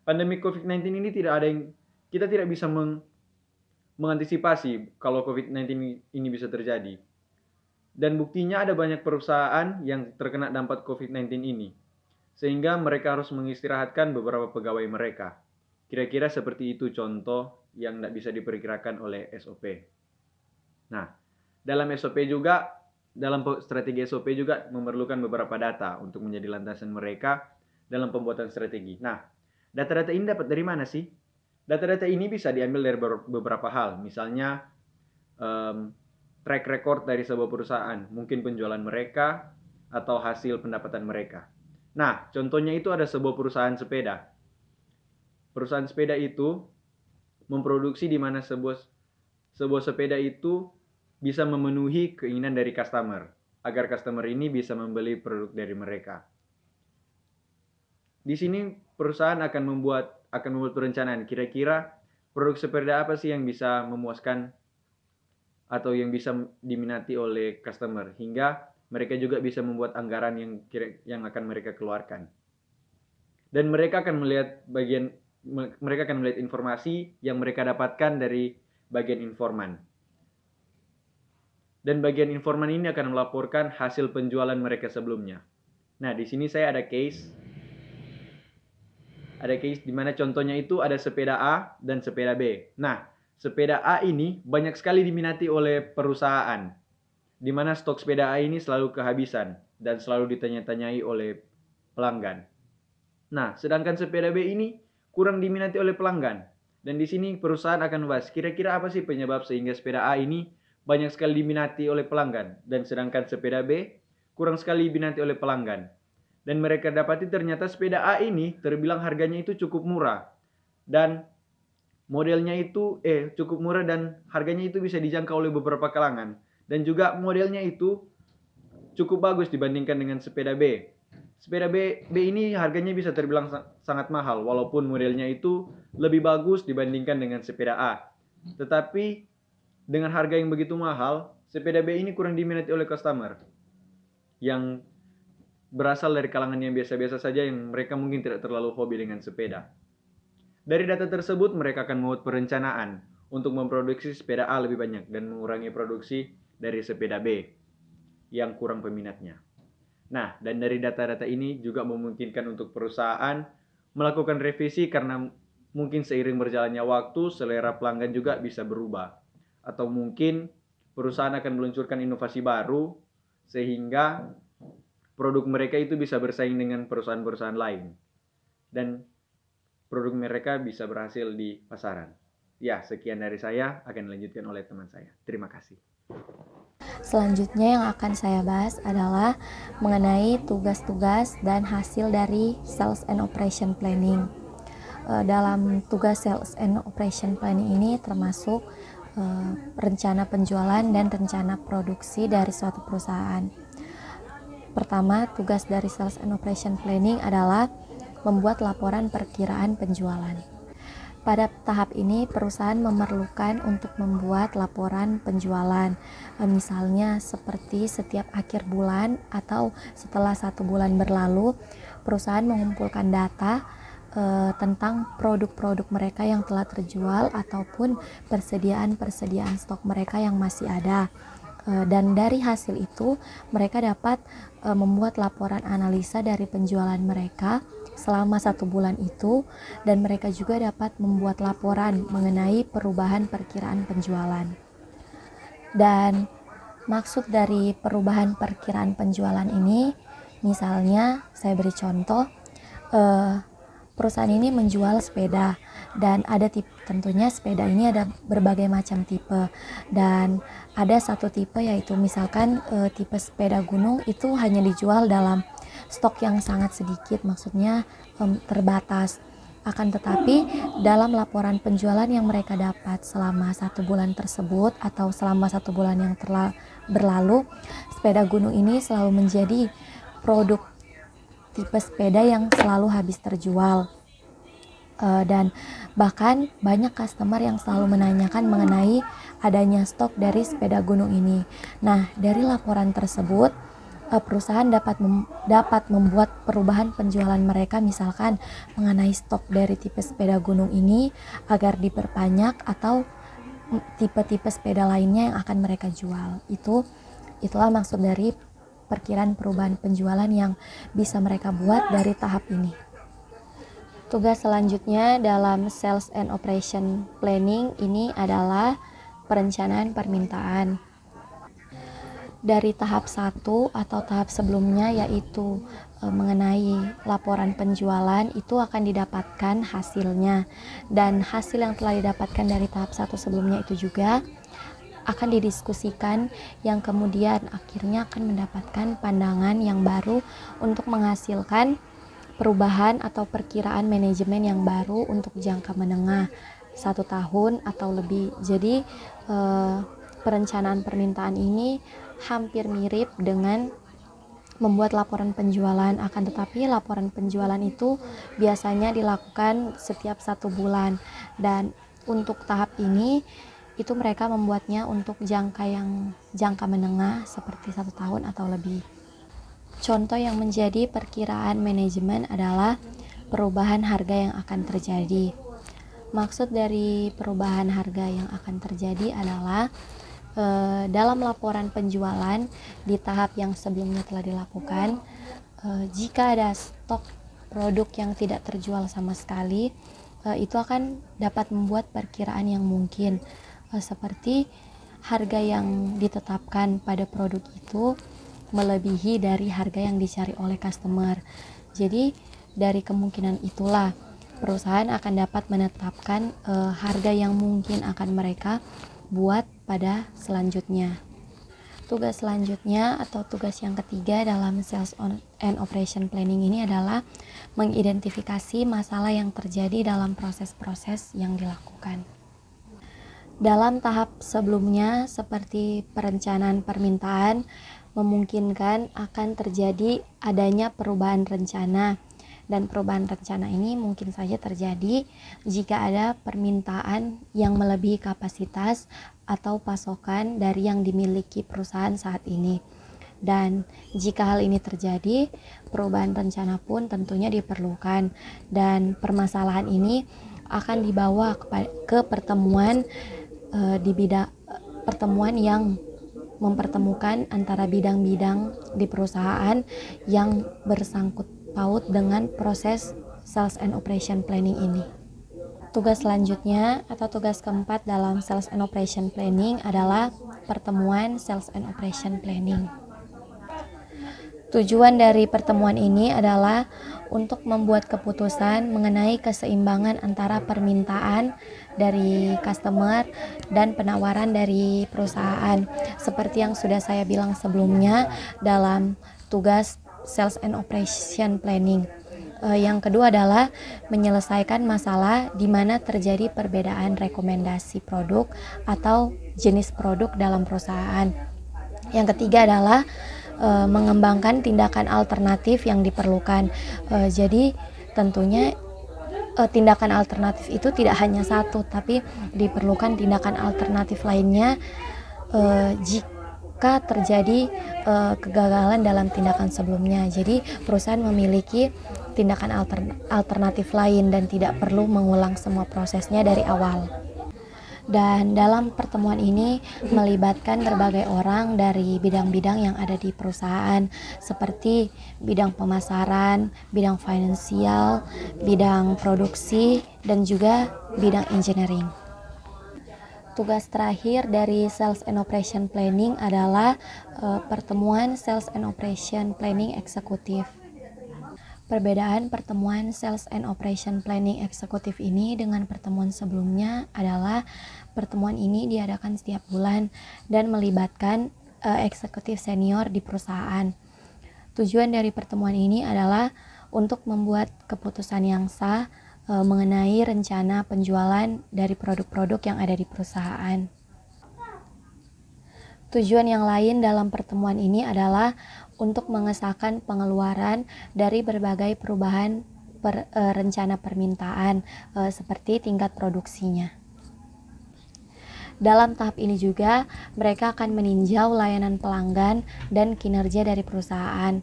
Pandemi COVID-19 ini kita tidak bisa mengantisipasi kalau COVID-19 ini bisa terjadi. Dan buktinya ada banyak perusahaan yang terkena dampak COVID-19 ini, sehingga mereka harus mengistirahatkan beberapa pegawai mereka. Kira-kira seperti itu contoh yang tidak bisa diperkirakan oleh SOP. Nah, dalam SOP juga, dalam strategi SOP juga memerlukan beberapa data untuk menjadi landasan mereka dalam pembuatan strategi. Nah, data-data ini dapat dari mana sih? Data-data ini bisa diambil dari beberapa hal, misalnya track record dari sebuah perusahaan, mungkin penjualan mereka atau hasil pendapatan mereka. Nah, contohnya itu ada sebuah perusahaan sepeda. Perusahaan sepeda itu memproduksi di mana sebuah sepeda itu bisa memenuhi keinginan dari customer, agar customer ini bisa membeli produk dari mereka. Di sini perusahaan akan membuat perencanaan, kira-kira produk sepeda apa sih yang bisa memuaskan atau yang bisa diminati oleh customer, hingga mereka juga bisa membuat anggaran yang akan mereka keluarkan. Dan mereka akan melihat informasi yang mereka dapatkan dari bagian informan. Dan bagian informan ini akan melaporkan hasil penjualan mereka sebelumnya. Nah, di sini saya ada case di mana contohnya itu ada sepeda A dan sepeda B. Nah, sepeda A ini banyak sekali diminati oleh perusahaan, di mana stok sepeda A ini selalu kehabisan dan selalu ditanya-tanyai oleh pelanggan. Nah, sedangkan sepeda B ini kurang diminati oleh pelanggan. Dan di sini perusahaan akan membahas kira-kira apa sih penyebab sehingga sepeda A ini banyak sekali diminati oleh pelanggan, dan sedangkan sepeda B kurang sekali diminati oleh pelanggan. Dan mereka dapati ternyata sepeda A ini terbilang harganya itu cukup murah, dan modelnya itu cukup murah dan harganya itu bisa dijangkau oleh beberapa kalangan, dan juga modelnya itu cukup bagus dibandingkan dengan sepeda B. Sepeda B ini harganya bisa terbilang sangat mahal, walaupun modelnya itu lebih bagus dibandingkan dengan sepeda A. Tetapi dengan harga yang begitu mahal, sepeda B ini kurang diminati oleh customer yang berasal dari kalangan yang biasa-biasa saja, yang mereka mungkin tidak terlalu hobi dengan sepeda. Dari data tersebut, mereka akan membuat perencanaan untuk memproduksi sepeda A lebih banyak dan mengurangi produksi dari sepeda B yang kurang peminatnya. Nah, dan dari data-data ini juga memungkinkan untuk perusahaan melakukan revisi, karena mungkin seiring berjalannya waktu, selera pelanggan juga bisa berubah. Atau mungkin perusahaan akan meluncurkan inovasi baru sehingga produk mereka itu bisa bersaing dengan perusahaan-perusahaan lain, dan produk mereka bisa berhasil di pasaran. Ya, sekian dari saya, akan dilanjutkan oleh teman saya. Terima kasih. Selanjutnya yang akan saya bahas adalah mengenai tugas-tugas dan hasil dari Sales and Operation Planning. Dalam tugas Sales and Operation Planning ini termasuk rencana penjualan dan rencana produksi dari suatu perusahaan. Pertama, tugas dari Sales and Operation Planning adalah membuat laporan perkiraan penjualan. Pada tahap ini, perusahaan memerlukan untuk membuat laporan penjualan, misalnya seperti setiap akhir bulan atau setelah 1 bulan berlalu, perusahaan mengumpulkan data tentang produk-produk mereka yang telah terjual ataupun persediaan stok mereka yang masih ada. Dan dari hasil itu mereka dapat membuat laporan analisa dari penjualan mereka selama 1 bulan itu, dan mereka juga dapat membuat laporan mengenai perubahan perkiraan penjualan. Dan maksud dari perubahan perkiraan penjualan ini, misalnya saya beri contoh, perusahaan ini menjual sepeda, dan ada tentunya sepeda ini ada berbagai macam tipe, dan ada satu tipe yaitu misalkan tipe sepeda gunung itu hanya dijual dalam stok yang sangat sedikit, maksudnya terbatas. Akan tetapi dalam laporan penjualan yang mereka dapat selama 1 bulan tersebut atau selama 1 bulan yang telah berlalu, sepeda gunung ini selalu menjadi produk tipe sepeda yang selalu habis terjual. Dan bahkan banyak customer yang selalu menanyakan mengenai adanya stok dari sepeda gunung ini. Nah, dari laporan tersebut perusahaan dapat membuat perubahan penjualan mereka, misalkan mengenai stok dari tipe sepeda gunung ini agar diperbanyak atau tipe-tipe sepeda lainnya yang akan mereka jual. Itulah maksud dari perkiraan perubahan penjualan yang bisa mereka buat dari tahap ini. Tugas selanjutnya dalam Sales and Operation Planning ini adalah perencanaan permintaan. Dari tahap 1 atau tahap sebelumnya yaitu mengenai laporan penjualan, itu akan didapatkan hasilnya, dan hasil yang telah didapatkan dari tahap 1 sebelumnya itu juga akan didiskusikan, yang kemudian akhirnya akan mendapatkan pandangan yang baru untuk menghasilkan perubahan atau perkiraan manajemen yang baru untuk jangka menengah 1 tahun atau lebih. Jadi perencanaan permintaan ini hampir mirip dengan membuat laporan penjualan, akan tetapi laporan penjualan itu biasanya dilakukan setiap 1 bulan, dan untuk tahap ini itu mereka membuatnya untuk jangka menengah seperti 1 tahun atau lebih. Contoh yang menjadi perkiraan manajemen adalah perubahan harga yang akan terjadi. Maksud dari perubahan harga yang akan terjadi adalah dalam laporan penjualan di tahap yang sebelumnya telah dilakukan, jika ada stok produk yang tidak terjual sama sekali, itu akan dapat membuat perkiraan yang mungkin, seperti harga yang ditetapkan pada produk itu melebihi dari harga yang dicari oleh customer. Jadi dari kemungkinan itulah perusahaan akan dapat menetapkan harga yang mungkin akan mereka buat pada selanjutnya. Tugas selanjutnya atau tugas yang ketiga dalam Sales and Operation Planning ini adalah mengidentifikasi masalah yang terjadi dalam proses-proses yang dilakukan. Dalam tahap sebelumnya seperti perencanaan permintaan, memungkinkan akan terjadi adanya perubahan rencana, dan perubahan rencana ini mungkin saja terjadi jika ada permintaan yang melebihi kapasitas atau pasokan dari yang dimiliki perusahaan saat ini. Dan jika hal ini terjadi, perubahan rencana pun tentunya diperlukan, dan permasalahan ini akan dibawa ke pertemuan pertemuan yang mempertemukan antara bidang-bidang di perusahaan yang bersangkut paut dengan proses Sales and Operation Planning ini. Tugas selanjutnya atau tugas keempat dalam Sales and Operation Planning adalah pertemuan Sales and Operation Planning. Tujuan dari pertemuan ini adalah untuk membuat keputusan mengenai keseimbangan antara permintaan dari customer dan penawaran dari perusahaan. Seperti yang sudah saya bilang sebelumnya dalam tugas Sales and Operation Planning. Yang kedua adalah menyelesaikan masalah di mana terjadi perbedaan rekomendasi produk atau jenis produk dalam perusahaan. Yang ketiga adalah mengembangkan tindakan alternatif yang diperlukan. Jadi tentunya tindakan alternatif itu tidak hanya satu, tapi diperlukan tindakan alternatif lainnya jika terjadi kegagalan dalam tindakan sebelumnya. Jadi perusahaan memiliki tindakan alternatif lain dan tidak perlu mengulang semua prosesnya dari awal. Dan dalam pertemuan ini melibatkan berbagai orang dari bidang-bidang yang ada di perusahaan, seperti bidang pemasaran, bidang finansial, bidang produksi, dan juga bidang engineering. Tugas terakhir dari Sales and Operation Planning adalah pertemuan Sales and Operation Planning Eksekutif. Perbedaan pertemuan Sales and Operation Planning Eksekutif ini dengan pertemuan sebelumnya adalah pertemuan ini diadakan setiap bulan dan melibatkan eksekutif senior di perusahaan. Tujuan dari pertemuan ini adalah untuk membuat keputusan yang sah mengenai rencana penjualan dari produk-produk yang ada di perusahaan. Tujuan yang lain dalam pertemuan ini adalah untuk mengesahkan pengeluaran dari berbagai perubahan rencana permintaan seperti tingkat produksinya. Dalam tahap ini juga mereka akan meninjau layanan pelanggan dan kinerja dari perusahaan,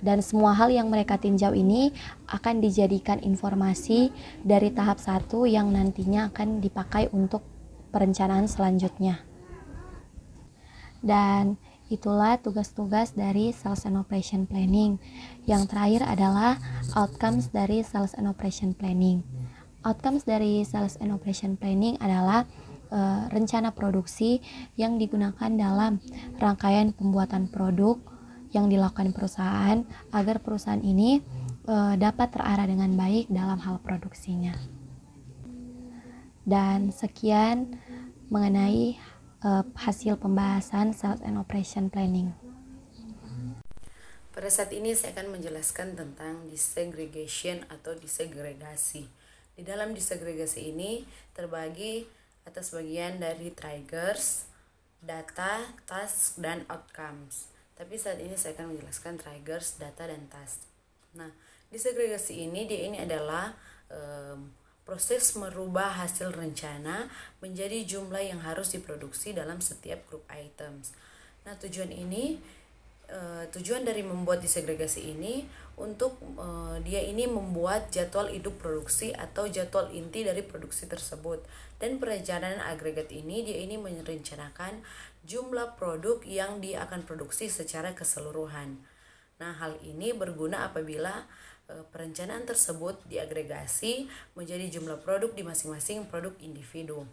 dan semua hal yang mereka tinjau ini akan dijadikan informasi dari tahap 1 yang nantinya akan dipakai untuk perencanaan selanjutnya. Dan itulah tugas-tugas dari Sales and Operation Planning. Yang terakhir adalah outcomes dari Sales and Operation Planning. Outcomes dari Sales and Operation Planning adalah rencana produksi yang digunakan dalam rangkaian pembuatan produk yang dilakukan perusahaan agar perusahaan ini dapat terarah dengan baik dalam hal produksinya. Dan sekian mengenai hasil pembahasan Sales and Operation Planning. Pada saat ini saya akan menjelaskan tentang desegregation atau disegregasi. Di dalam disegregasi ini terbagi atas bagian dari triggers, data, task, dan outcomes. Tapi saat ini saya akan menjelaskan triggers, data, dan task. Nah, disegregasi ini adalah proses merubah hasil rencana menjadi jumlah yang harus diproduksi dalam setiap grup items. Nah, tujuan dari membuat disegregasi ini untuk dia ini membuat jadwal hidup produksi atau jadwal inti dari produksi tersebut. Dan perencanaan agregat ini dia ini merencanakan jumlah produk yang dia akan produksi secara keseluruhan. Nah, hal ini berguna apabila perencanaan tersebut diagregasi menjadi jumlah produk di masing-masing produk individu.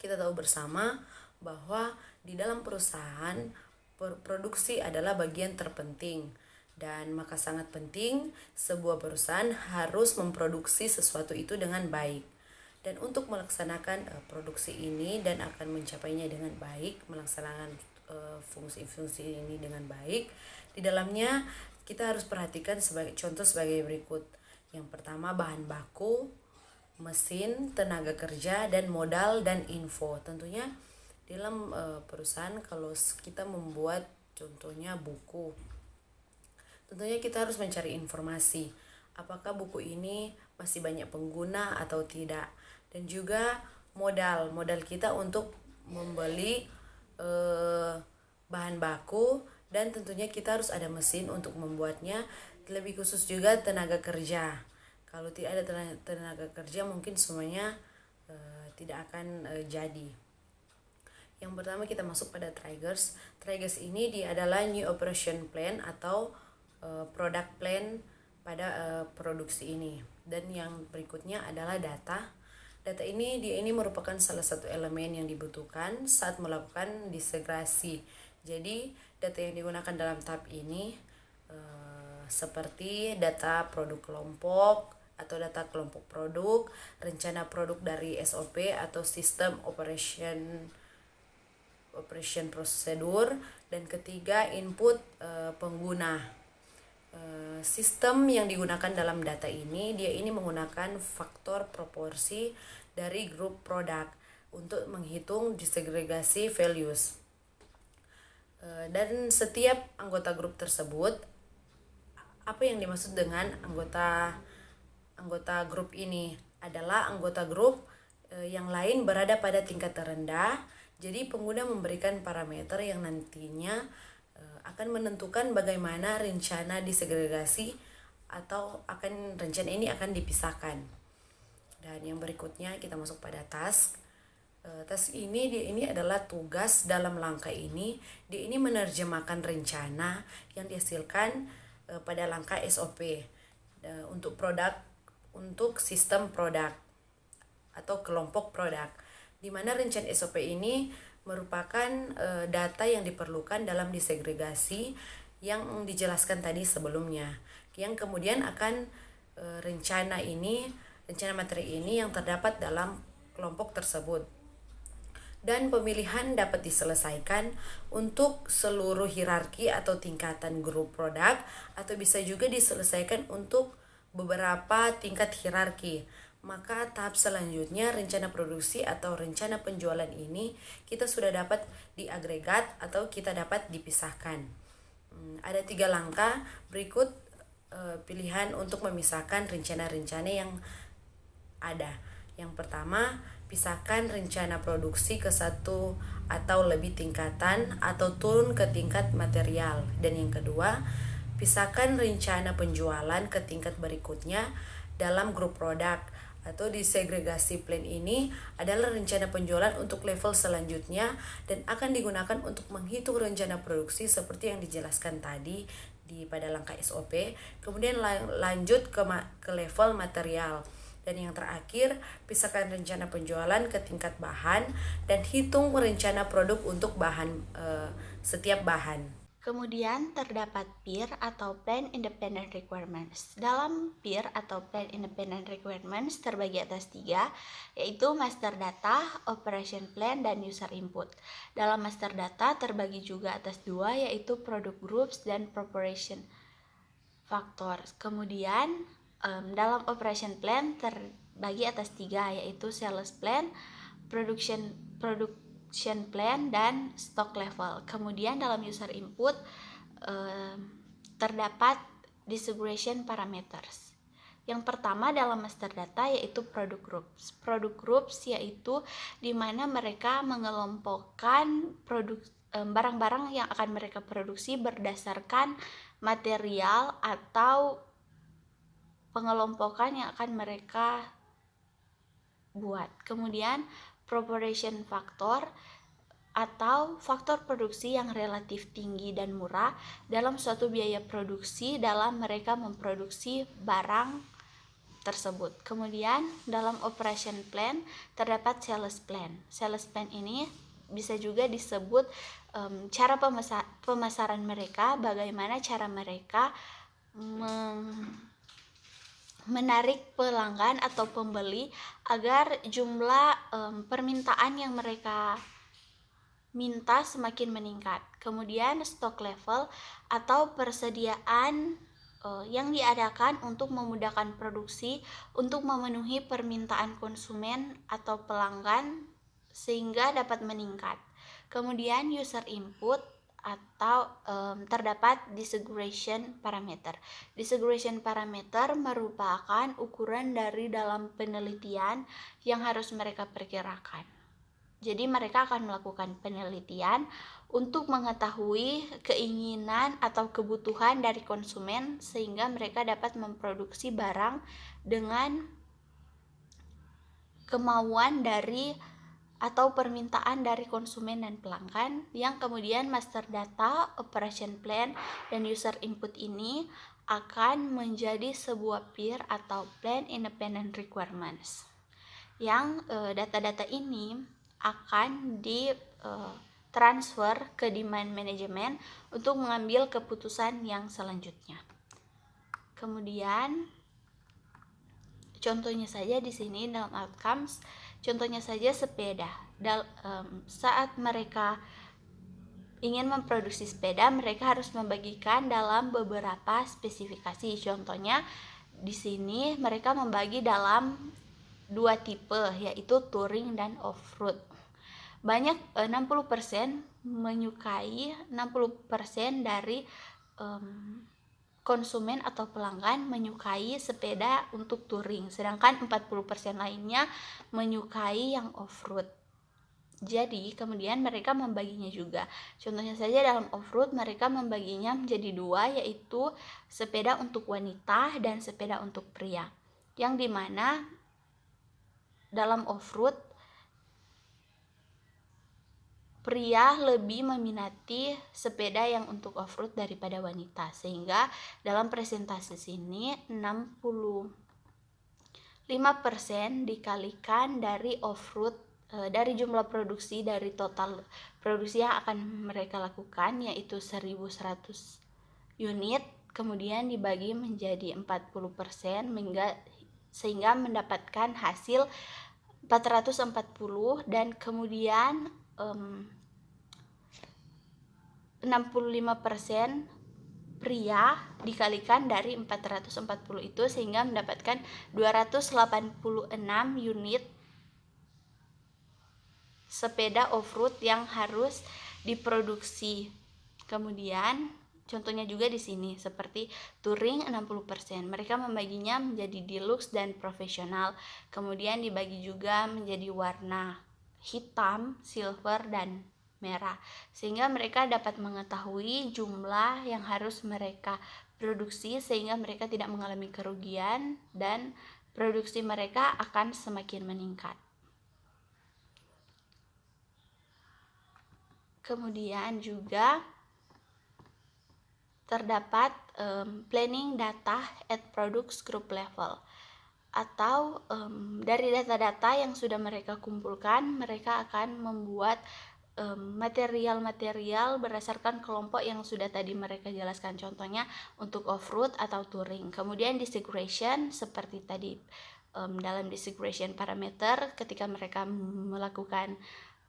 Kita tahu bersama bahwa di dalam perusahaan produksi adalah bagian terpenting, dan maka sangat penting sebuah perusahaan harus memproduksi sesuatu itu dengan baik. Dan untuk melaksanakan produksi ini dan akan mencapainya dengan baik, melaksanakan fungsi-fungsi ini dengan baik, di dalamnya kita harus perhatikan sebagai berikut. Yang pertama, bahan baku, mesin, tenaga kerja, dan modal dan info. Tentunya dalam perusahaan kalau kita membuat contohnya buku, tentunya kita harus mencari informasi apakah buku ini masih banyak pengguna atau tidak, dan juga modal kita untuk membeli bahan baku, dan tentunya kita harus ada mesin untuk membuatnya, lebih khusus juga tenaga kerja. Kalau tidak ada tenaga kerja mungkin semuanya tidak akan jadi. Yang pertama kita masuk pada triggers. Triggers ini dia adalah new operation plan atau product plan pada produksi ini. Dan yang berikutnya adalah data. Data ini dia ini merupakan salah satu elemen yang dibutuhkan saat melakukan disegregasi. Jadi data yang digunakan dalam tahap ini seperti data produk kelompok atau data kelompok produk, rencana produk dari SOP atau sistem operation prosedur, dan ketiga input pengguna. Sistem yang digunakan dalam data ini dia ini menggunakan faktor proporsi dari grup produk untuk menghitung disegregasi values. Dan setiap anggota grup tersebut, apa yang dimaksud dengan anggota grup ini adalah anggota grup yang lain berada pada tingkat terendah. Jadi pengguna memberikan parameter yang nantinya akan menentukan bagaimana rencana disegregasi atau rencana ini akan dipisahkan. Dan yang berikutnya kita masuk pada task. Task ini dia ini adalah tugas dalam langkah ini. Dia ini menerjemahkan rencana yang dihasilkan pada langkah SOP untuk produk, untuk sistem produk atau kelompok produk, di mana rencana SOP ini merupakan data yang diperlukan dalam disegregasi yang dijelaskan tadi sebelumnya, yang kemudian akan rencana materi ini yang terdapat dalam kelompok tersebut. Dan pemilihan dapat diselesaikan untuk seluruh hierarki atau tingkatan grup produk, atau bisa juga diselesaikan untuk beberapa tingkat hierarki. Maka tahap selanjutnya rencana produksi atau rencana penjualan ini kita sudah dapat diagregat atau kita dapat dipisahkan. Ada 3 langkah berikut pilihan untuk memisahkan rencana-rencana yang ada. Yang pertama, pisahkan rencana produksi ke satu atau lebih tingkatan atau turun ke tingkat material. Dan yang kedua, pisahkan rencana penjualan ke tingkat berikutnya dalam grup produk atau disegregasi plan ini adalah rencana penjualan untuk level selanjutnya dan akan digunakan untuk menghitung rencana produksi seperti yang dijelaskan tadi pada langkah SOP. Kemudian lanjut ke level material. Dan yang terakhir, pisahkan rencana penjualan ke tingkat bahan dan hitung rencana produk untuk setiap bahan. Kemudian terdapat PIR atau Plan Independent Requirements. Dalam PIR atau Plan Independent Requirements terbagi atas 3, yaitu Master Data, Operation Plan, dan User Input. Dalam Master Data terbagi juga atas 2, yaitu Product Groups dan Preparation Factors. Kemudian dalam Operation Plan terbagi atas 3, yaitu Sales Plan, Production Plan, dan Stock Level. Kemudian dalam User Input terdapat Distribution Parameters. Yang pertama dalam Master Data yaitu Product Groups. Product Groups yaitu di mana mereka mengelompokkan barang-barang yang akan mereka produksi berdasarkan material atau pengelompokan yang akan mereka buat. Kemudian Preparation Factor atau faktor produksi yang relatif tinggi dan murah dalam suatu biaya produksi dalam mereka memproduksi barang tersebut. Kemudian dalam Operation Plan terdapat Sales Plan. Sales Plan ini bisa juga disebut cara pemasaran mereka, bagaimana cara mereka menarik pelanggan atau pembeli agar jumlah permintaan yang mereka minta semakin meningkat. Kemudian stock level atau persediaan yang diadakan untuk memudahkan produksi untuk memenuhi permintaan konsumen atau pelanggan sehingga dapat meningkat. Kemudian user input atau terdapat disaggregation parameter. Disaggregation parameter merupakan ukuran dari dalam penelitian yang harus mereka perkirakan. Jadi mereka akan melakukan penelitian untuk mengetahui keinginan atau kebutuhan dari konsumen sehingga mereka dapat memproduksi barang dengan kemauan dari atau permintaan dari konsumen dan pelanggan, yang kemudian master data, operation plan, dan user input ini akan menjadi sebuah PIR atau plan independent requirements, yang data-data ini akan transfer ke demand management untuk mengambil keputusan yang selanjutnya. Kemudian contohnya saja di sini dalam outcomes, contohnya saja sepeda. Saat mereka ingin memproduksi sepeda, mereka harus membagikan dalam beberapa spesifikasi. Contohnya di sini mereka membagi dalam 2 tipe, yaitu touring dan off-road. Banyak 60% menyukai, 60% dari konsumen atau pelanggan menyukai sepeda untuk touring, sedangkan 40% lainnya menyukai yang off-road. Jadi kemudian mereka membaginya juga. Contohnya saja dalam off-road mereka membaginya menjadi 2, yaitu sepeda untuk wanita dan sepeda untuk pria. Yang dimana dalam off-road pria lebih meminati sepeda yang untuk off-road daripada wanita, sehingga dalam presentasi sini 65% dikalikan dari off-road dari jumlah produksi dari total produksi yang akan mereka lakukan, yaitu 1100 unit, kemudian dibagi menjadi 40% sehingga mendapatkan hasil 440, dan kemudian 65% pria dikalikan dari 440 itu sehingga mendapatkan 286 unit sepeda off-road yang harus diproduksi. Kemudian contohnya juga di sini seperti touring 60%. Mereka membaginya menjadi deluxe dan profesional. Kemudian dibagi juga menjadi warna hitam, silver, dan merah, sehingga mereka dapat mengetahui jumlah yang harus mereka produksi sehingga mereka tidak mengalami kerugian dan produksi mereka akan semakin meningkat. Kemudian juga terdapat planning data at products group level, atau dari data-data yang sudah mereka kumpulkan, mereka akan membuat material-material berdasarkan kelompok yang sudah tadi mereka jelaskan, contohnya untuk off-road atau touring. Kemudian disintegration seperti tadi, dalam disintegration parameter ketika mereka melakukan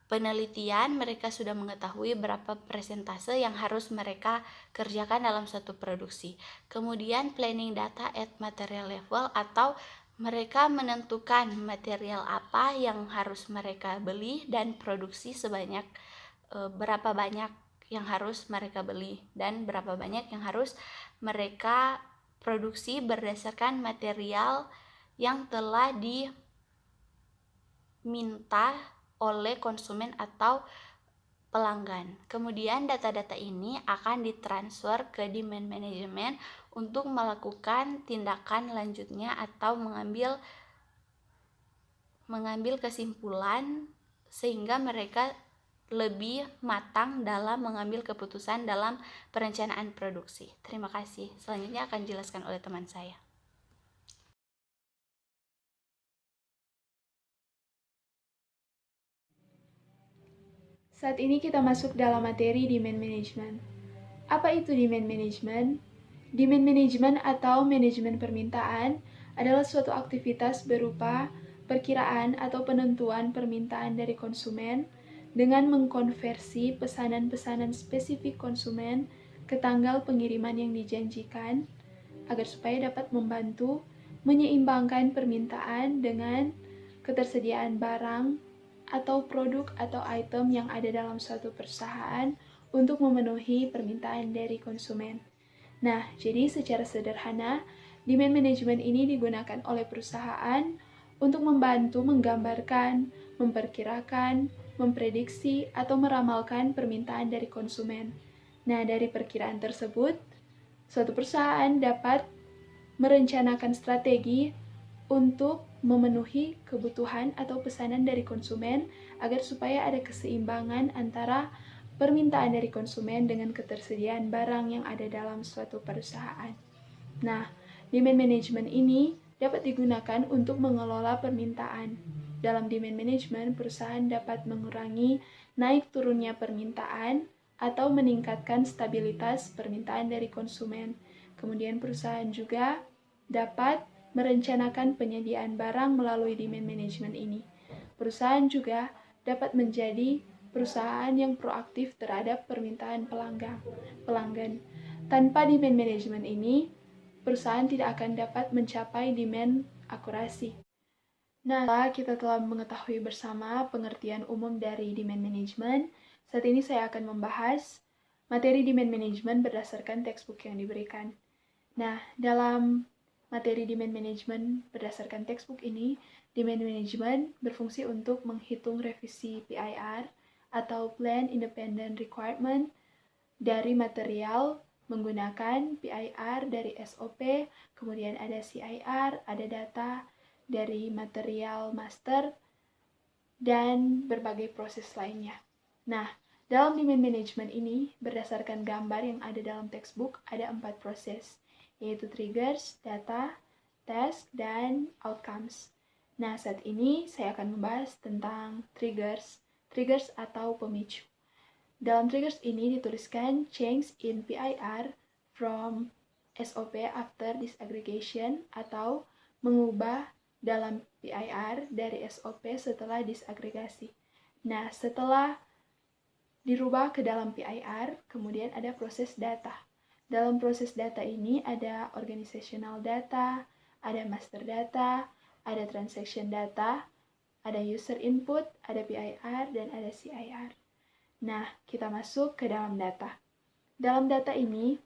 penelitian, mereka sudah mengetahui berapa persentase yang harus mereka kerjakan dalam satu produksi. Kemudian planning data at material level, atau mereka menentukan material apa yang harus mereka beli dan produksi sebanyak berapa banyak yang harus mereka beli dan berapa banyak yang harus mereka produksi berdasarkan material yang telah diminta oleh konsumen atau pelanggan. Kemudian data-data ini akan ditransfer ke demand management untuk melakukan tindakan lanjutnya atau mengambil kesimpulan sehingga mereka lebih matang dalam mengambil keputusan dalam perencanaan produksi. Terima kasih. Selanjutnya akan dijelaskan oleh teman saya. Saat ini kita masuk dalam materi demand management. Apa itu demand management? Demand management atau manajemen permintaan adalah suatu aktivitas berupa perkiraan atau penentuan permintaan dari konsumen dengan mengkonversi pesanan-pesanan spesifik konsumen ke tanggal pengiriman yang dijanjikan agar supaya dapat membantu menyeimbangkan permintaan dengan ketersediaan barang atau produk atau item yang ada dalam suatu perusahaan untuk memenuhi permintaan dari konsumen. Nah, jadi secara sederhana, demand management ini digunakan oleh perusahaan untuk membantu menggambarkan, memperkirakan, memprediksi, atau meramalkan permintaan dari konsumen. Nah, dari perkiraan tersebut, suatu perusahaan dapat merencanakan strategi untuk memenuhi kebutuhan atau pesanan dari konsumen agar supaya ada keseimbangan antara permintaan dari konsumen dengan ketersediaan barang yang ada dalam suatu perusahaan. Nah, demand management ini dapat digunakan untuk mengelola permintaan. Dalam demand management, perusahaan dapat mengurangi naik turunnya permintaan atau meningkatkan stabilitas permintaan dari konsumen. Kemudian perusahaan juga dapat merencanakan penyediaan barang melalui demand management ini. Perusahaan juga dapat menjadi perusahaan yang proaktif terhadap permintaan pelanggan. Tanpa demand management ini, perusahaan tidak akan dapat mencapai demand akurasi. Nah, kita telah mengetahui bersama pengertian umum dari demand management. Saat ini saya akan membahas materi demand management berdasarkan textbook yang diberikan. Nah, dalam materi demand management berdasarkan textbook ini, demand management berfungsi untuk menghitung revisi PIR atau Plan Independent Requirement dari material menggunakan PIR dari SOP, kemudian ada CIR, ada data dari material master, dan berbagai proses lainnya. Nah, dalam demand management ini, berdasarkan gambar yang ada dalam textbook, ada 4 proses, yaitu triggers, data, task, dan outcomes. Nah, saat ini saya akan membahas tentang triggers atau pemicu. Dalam triggers ini dituliskan change in PIR from SOP after disaggregation, atau mengubah dalam PIR dari SOP setelah disagregasi. Nah, setelah dirubah ke dalam PIR, kemudian ada proses data. Dalam proses data ini ada organizational data, ada master data, ada transaction data, ada user input, ada PIR, dan ada CIR. Nah, kita masuk ke dalam data. Dalam data ini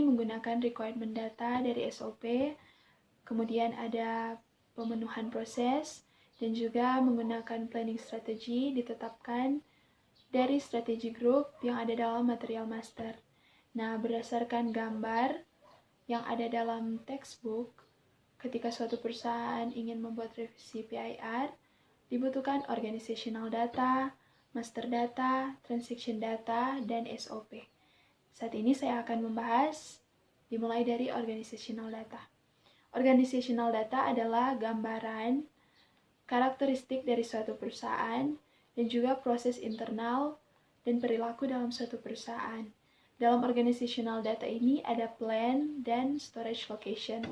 menggunakan requirement data dari SOP, kemudian ada pemenuhan proses, dan juga menggunakan planning strategy ditetapkan dari strategi group yang ada dalam material master. Nah, berdasarkan gambar yang ada dalam textbook, ketika suatu perusahaan ingin membuat revisi PIR, dibutuhkan organizational data, master data, transaction data, dan SOP. Saat ini saya akan membahas dimulai dari organizational data. Organizational data adalah gambaran karakteristik dari suatu perusahaan dan juga proses internal dan perilaku dalam suatu perusahaan. Dalam organizational data ini ada plan dan storage location.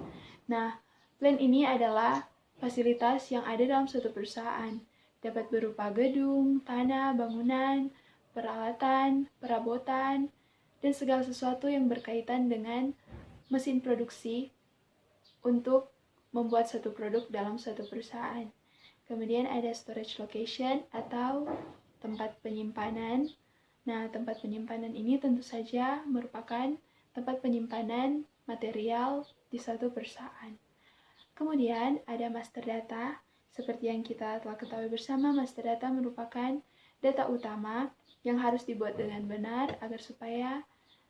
Nah, plan ini adalah fasilitas yang ada dalam suatu perusahaan. Dapat berupa gedung, tanah, bangunan, peralatan, perabotan, dan segala sesuatu yang berkaitan dengan mesin produksi untuk membuat suatu produk dalam suatu perusahaan. Kemudian ada storage location atau tempat penyimpanan. Nah, tempat penyimpanan ini tentu saja merupakan tempat penyimpanan material di suatu perusahaan. Kemudian ada master data. Seperti yang kita telah ketahui bersama, master data merupakan data utama yang harus dibuat dengan benar agar supaya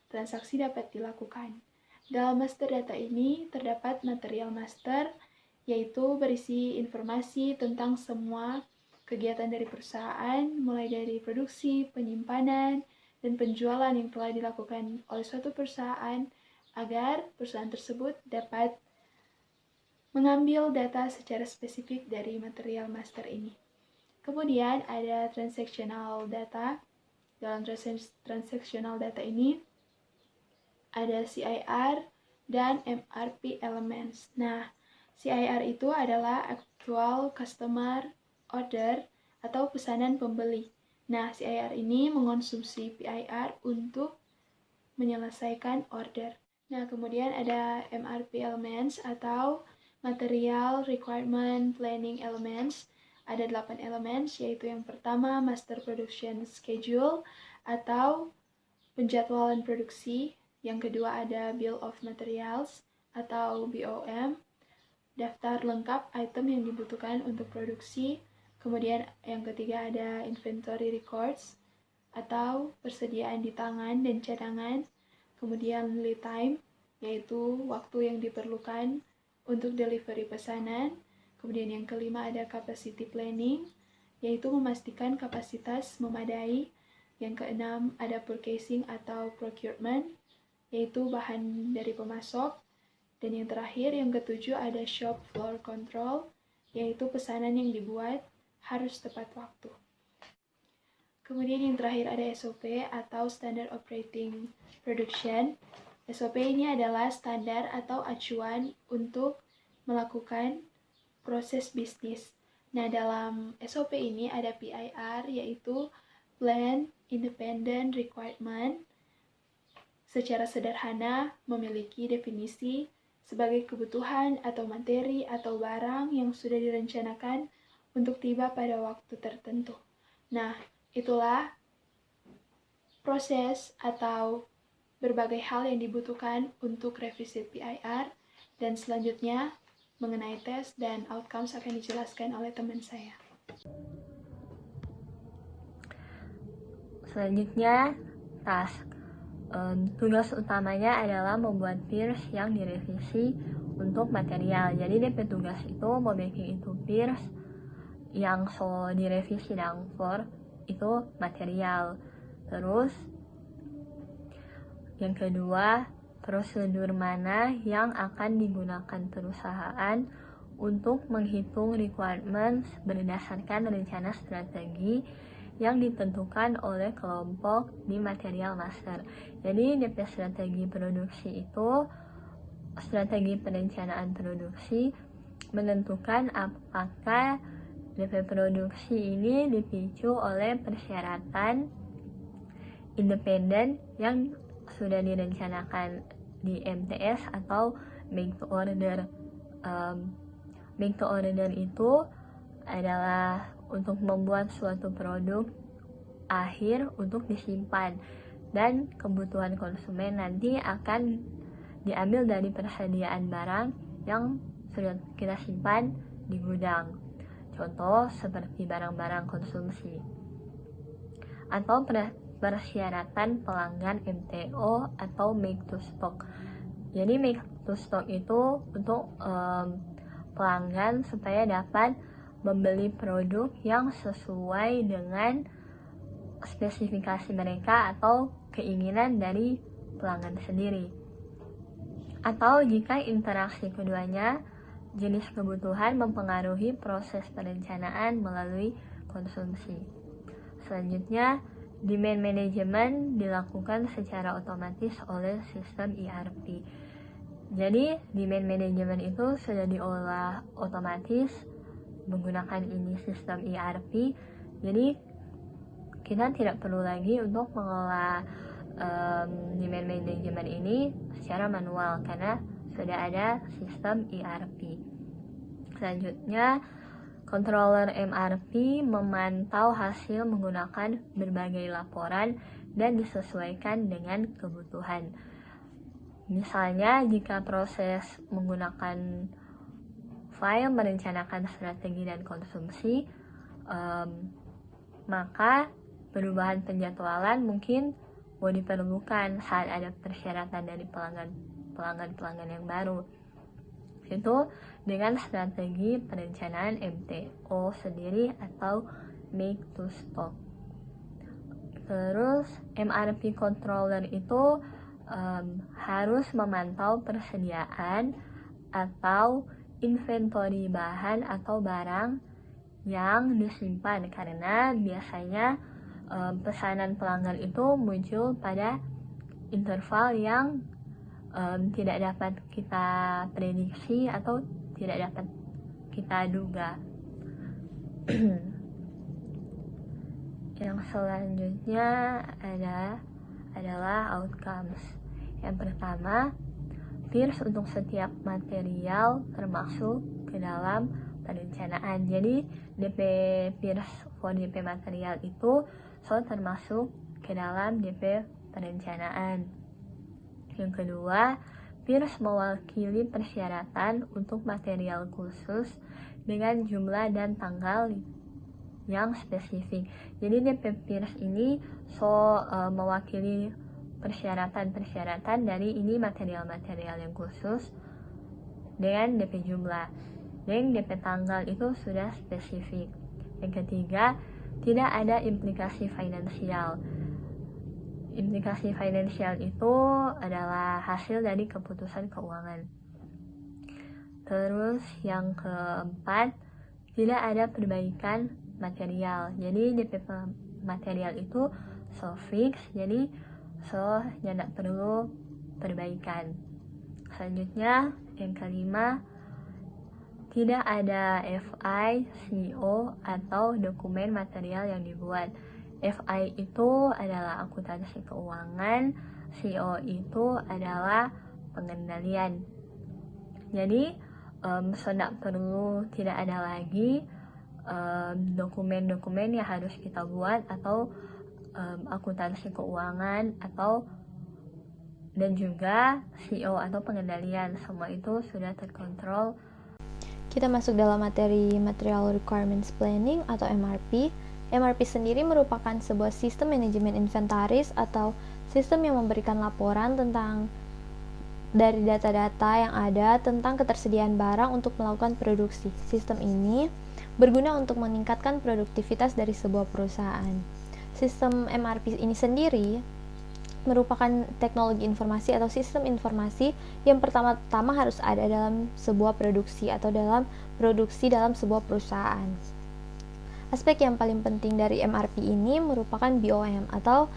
transaksi dapat dilakukan. Dalam master data ini terdapat material master, yaitu berisi informasi tentang semua kegiatan dari perusahaan, mulai dari produksi, penyimpanan, dan penjualan yang telah dilakukan oleh suatu perusahaan, agar perusahaan tersebut dapat mengambil data secara spesifik dari material master ini. Kemudian ada transactional data. Dalam transactional data ini ada CIR dan MRP elements. Nah, CIR itu adalah actual customer order atau pesanan pembeli. Nah, CIR ini mengonsumsi PIR untuk menyelesaikan order. Nah, kemudian ada MRP elements atau Material Requirement Planning Elements. Ada 8 elements, yaitu yang pertama Master Production Schedule atau penjadwalan produksi. Yang kedua ada Bill of Materials atau BOM, daftar lengkap item yang dibutuhkan untuk produksi. Kemudian yang ketiga ada Inventory Records atau persediaan di tangan dan cadangan. Kemudian lead time, yaitu waktu yang diperlukan untuk delivery pesanan. Kemudian yang kelima ada capacity planning, yaitu memastikan kapasitas memadai. Yang keenam ada purchasing atau procurement, yaitu bahan dari pemasok. Dan yang terakhir, yang ketujuh ada shop floor control, yaitu pesanan yang dibuat harus tepat waktu. Kemudian yang terakhir ada SOP atau Standard Operating Production. SOP ini adalah standar atau acuan untuk melakukan proses bisnis. Nah, dalam SOP ini ada PIR, yaitu Plan Independent Requirement. Secara sederhana memiliki definisi sebagai kebutuhan atau materi atau barang yang sudah direncanakan untuk tiba pada waktu tertentu. Nah, itulah proses atau berbagai hal yang dibutuhkan untuk revisi PIR, dan selanjutnya mengenai tes dan outcomes akan dijelaskan oleh teman saya. Selanjutnya, task. Tugas utamanya adalah membuat pierce yang direvisi untuk material. Jadi DP tugas itu membuat itu pierce yang direvisi dan for itu material. Terus yang kedua, prosedur mana yang akan digunakan perusahaan untuk menghitung requirements berdasarkan rencana strategi yang ditentukan oleh kelompok di material master. Jadi DP strategi produksi itu strategi perencanaan produksi menentukan apakah DP produksi ini dipicu oleh persyaratan independen yang sudah direncanakan di MTS atau make to order. Make to order itu adalah untuk membuat suatu produk akhir untuk disimpan, dan kebutuhan konsumen nanti akan diambil dari persediaan barang yang sudah kita simpan di gudang. Contoh seperti barang-barang konsumsi atau persyaratan pelanggan MTO atau make to stock. Jadi make to stock itu untuk pelanggan supaya dapat membeli produk yang sesuai dengan spesifikasi mereka atau keinginan dari pelanggan sendiri. Atau jika interaksi keduanya, jenis kebutuhan mempengaruhi proses perencanaan melalui konsumsi. Selanjutnya, demand management dilakukan secara otomatis oleh sistem ERP. Jadi, demand management itu sudah diolah otomatis menggunakan ini sistem ERP. Jadi, kita tidak perlu lagi untuk mengolah demand management ini secara manual karena sudah ada sistem ERP. Selanjutnya, controller MRP memantau hasil menggunakan berbagai laporan dan disesuaikan dengan kebutuhan. Misalnya, jika proses menggunakan file merencanakan strategi dan konsumsi, maka perubahan penjadwalan mungkin diperlukan saat ada persyaratan dari pelanggan yang baru. Itu dengan strategi perencanaan MTO sendiri atau make to stock. Terus MRP controller itu harus memantau persediaan atau inventory bahan atau barang yang disimpan karena biasanya pesanan pelanggan itu muncul pada interval yang tidak dapat kita prediksi atau tidak dapat kita duga. Yang selanjutnya adalah outcomes. Yang pertama, peers untuk setiap material termasuk ke dalam perencanaan. Jadi DP peers for DP material itu termasuk ke dalam DP perencanaan. Yang kedua, peers mewakili persyaratan untuk material khusus dengan jumlah dan tanggal yang spesifik. Jadi DP peers ini mewakili persyaratan dari ini material-material yang khusus dengan DP jumlah. Dan DP tanggal itu sudah spesifik. Yang ketiga, tidak ada implikasi finansial. Implikasi finansial itu adalah hasil dari keputusan keuangan. Terus yang keempat, tidak ada perbaikan material. Jadi DP material itu fix, jadi tidak perlu perbaikan. Selanjutnya yang kelima, tidak ada FI, CO, atau dokumen material yang dibuat. FI itu adalah akuntansi keuangan, CO itu adalah pengendalian. Jadi, tidak ada lagi dokumen-dokumen yang harus kita buat atau akuntansi keuangan dan juga CO atau pengendalian. Semua itu sudah terkontrol. Kita masuk dalam materi Material Requirements Planning atau MRP. MRP sendiri merupakan sebuah sistem manajemen inventaris atau sistem yang memberikan laporan tentang dari data-data yang ada tentang ketersediaan barang untuk melakukan produksi. Sistem ini berguna untuk meningkatkan produktivitas dari sebuah perusahaan. Sistem MRP ini sendiri merupakan teknologi informasi atau sistem informasi yang pertama-tama harus ada dalam sebuah produksi atau dalam produksi dalam sebuah perusahaan. Aspek yang paling penting dari MRP ini merupakan BOM atau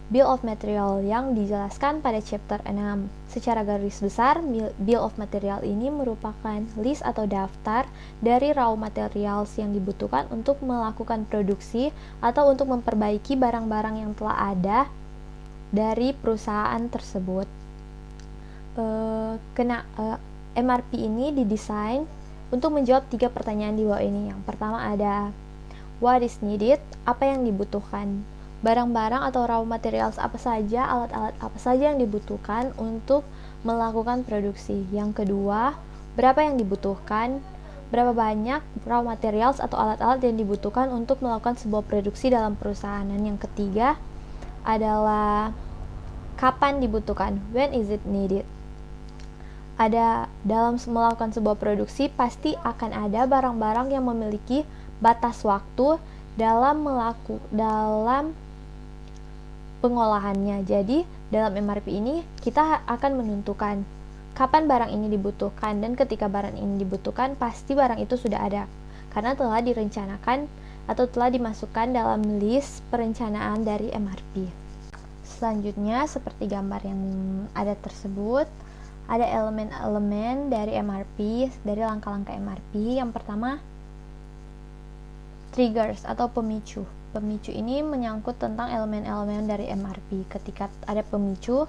Bill of Material yang dijelaskan pada chapter 6. Secara garis besar, Bill of Material ini merupakan list atau daftar dari raw materials yang dibutuhkan untuk melakukan produksi atau untuk memperbaiki barang-barang yang telah ada dari perusahaan tersebut. MRP ini didesain untuk menjawab 3 pertanyaan di bawah ini. Yang pertama ada what is needed, apa yang dibutuhkan, barang-barang atau raw materials apa saja, alat-alat apa saja yang dibutuhkan untuk melakukan produksi. Yang kedua, berapa yang dibutuhkan, berapa banyak raw materials atau alat-alat yang dibutuhkan untuk melakukan sebuah produksi dalam perusahaan. Dan yang ketiga adalah kapan dibutuhkan, when is it needed. dalam melakukan sebuah produksi pasti akan ada barang-barang yang memiliki batas waktu dalam pengolahannya. Jadi dalam MRP ini kita akan menentukan kapan barang ini dibutuhkan, dan ketika barang ini dibutuhkan pasti barang itu sudah ada karena telah direncanakan atau telah dimasukkan dalam list perencanaan dari MRP. Selanjutnya, seperti gambar yang ada tersebut, ada elemen-elemen dari MRP, dari langkah-langkah MRP. Yang pertama, triggers atau pemicu. Pemicu ini menyangkut tentang elemen-elemen dari MRP. Ketika ada pemicu,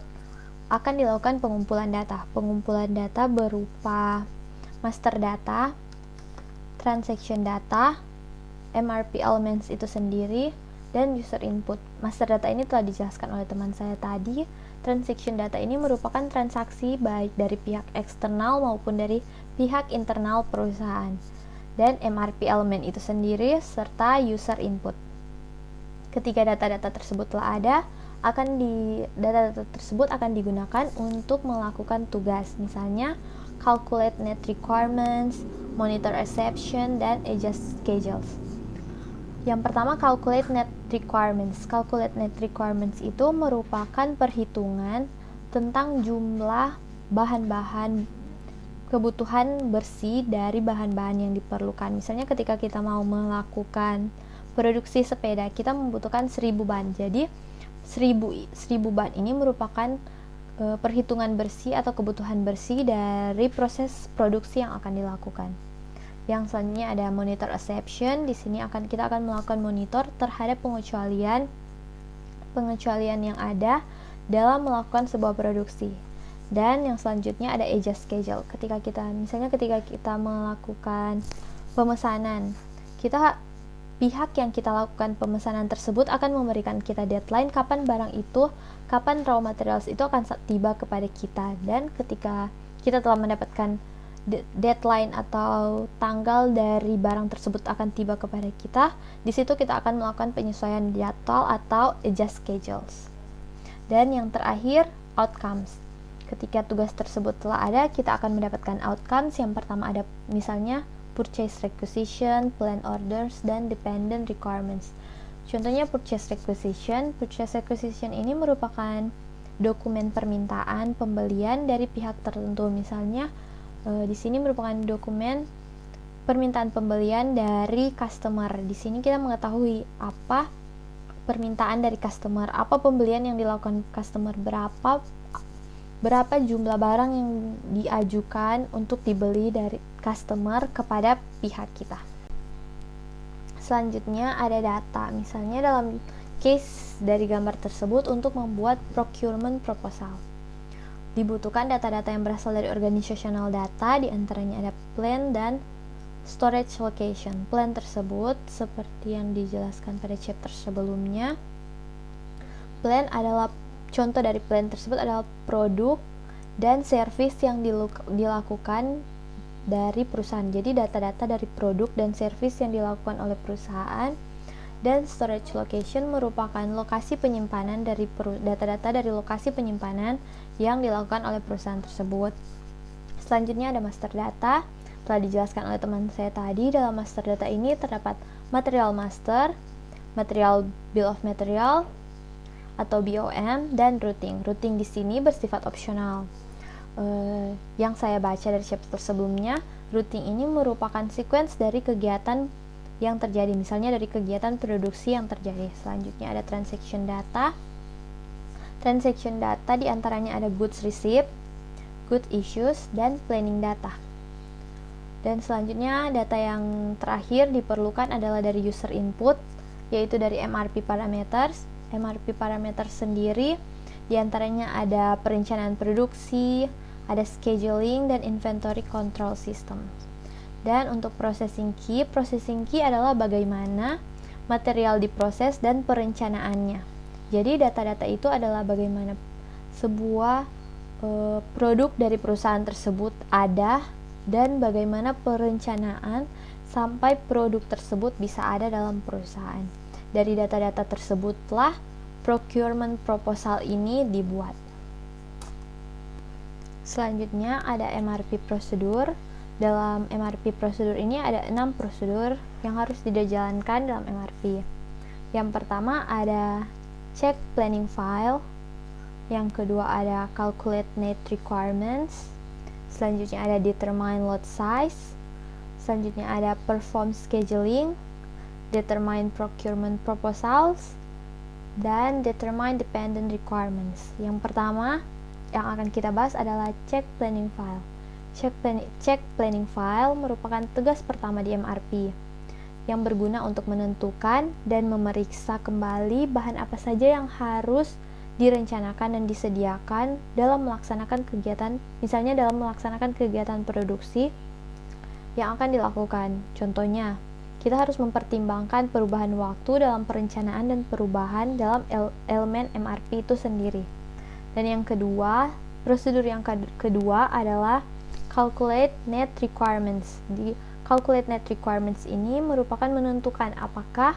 akan dilakukan pengumpulan data. Pengumpulan data berupa master data, transaction data, MRP elements itu sendiri, dan user input. Master data ini telah dijelaskan oleh teman saya tadi. Transaction data ini merupakan transaksi baik dari pihak eksternal maupun dari pihak internal perusahaan. Dan MRP element itu sendiri serta user input. Ketika data-data tersebut telah ada, data-data tersebut akan digunakan untuk melakukan tugas, misalnya calculate net requirements, monitor exception, dan adjust schedules. Yang pertama, calculate net requirements. Calculate net requirements itu merupakan perhitungan tentang jumlah bahan-bahan kebutuhan bersih dari bahan-bahan yang diperlukan. Misalnya ketika kita mau melakukan produksi sepeda, kita membutuhkan 1000 ban. Jadi 1000 ban ini merupakan perhitungan bersih atau kebutuhan bersih dari proses produksi yang akan dilakukan. Yang selanjutnya ada monitor exception. Di sini kita akan melakukan monitor terhadap pengecualian yang ada dalam melakukan sebuah produksi. Dan yang selanjutnya ada adjust schedule. Ketika kita melakukan pemesanan, pihak yang kita lakukan pemesanan tersebut akan memberikan kita deadline kapan raw materials itu akan tiba kepada kita. Dan ketika kita telah mendapatkan deadline atau tanggal dari barang tersebut akan tiba kepada kita, di situ kita akan melakukan penyesuaian jadwal atau adjust schedules. Dan yang terakhir, outcomes. Ketika tugas tersebut telah ada, kita akan mendapatkan outcomes. Yang pertama ada misalnya purchase requisition, plan orders, dan dependent requirements. Contohnya purchase requisition. Purchase requisition ini merupakan dokumen permintaan pembelian dari pihak tertentu. Misalnya di sini merupakan dokumen permintaan pembelian dari customer. Di sini kita mengetahui apa permintaan dari customer, apa pembelian yang dilakukan customer, berapa jumlah barang yang diajukan untuk dibeli dari customer kepada pihak kita. Selanjutnya ada data. Misalnya dalam case dari gambar tersebut, untuk membuat procurement proposal dibutuhkan data-data yang berasal dari organizational data, diantaranya ada plan dan storage location. Plan tersebut seperti yang dijelaskan pada chapter sebelumnya, contoh dari plan tersebut adalah produk dan service yang dilakukan dari perusahaan. Jadi data-data dari produk dan service yang dilakukan oleh perusahaan. Dan storage location merupakan lokasi penyimpanan dari data-data dari lokasi penyimpanan yang dilakukan oleh perusahaan tersebut. Selanjutnya ada master data. Telah dijelaskan oleh teman saya tadi, dalam master data ini terdapat material master, material bill of material atau BOM, dan routing. Routing di sini bersifat opsional. Yang saya baca dari chapter sebelumnya, routing ini merupakan sequence dari kegiatan yang terjadi, misalnya dari kegiatan produksi yang terjadi. Selanjutnya ada transaction data. Transaction data diantaranya ada goods received, goods issues, dan planning data. Dan selanjutnya data yang terakhir diperlukan adalah dari user input, yaitu dari MRP parameters. MRP parameters sendiri diantaranya ada perencanaan produksi, ada scheduling, dan inventory control system. Dan untuk processing key adalah bagaimana material diproses dan perencanaannya. Jadi data-data itu adalah bagaimana sebuah produk dari perusahaan tersebut ada, dan bagaimana perencanaan sampai produk tersebut bisa ada dalam perusahaan. Dari data-data tersebutlah procurement proposal ini dibuat. Selanjutnya ada MRP prosedur. Dalam MRP prosedur ini ada 6 prosedur yang harus dijalankan dalam MRP. Yang pertama ada check planning file. Yang kedua ada calculate net requirements. Selanjutnya ada determine lot size. Selanjutnya ada perform scheduling, determine procurement proposals, dan determine dependent requirements. Yang pertama yang akan kita bahas adalah check planning file. Check planning file merupakan tugas pertama di MRP yang berguna untuk menentukan dan memeriksa kembali bahan apa saja yang harus direncanakan dan disediakan dalam melaksanakan kegiatan, misalnya dalam melaksanakan kegiatan produksi yang akan dilakukan. Contohnya, kita harus mempertimbangkan perubahan waktu dalam perencanaan dan perubahan dalam elemen MRP itu sendiri. Dan yang kedua, prosedur yang kedua adalah calculate net requirements. Di calculate net requirements ini merupakan menentukan apakah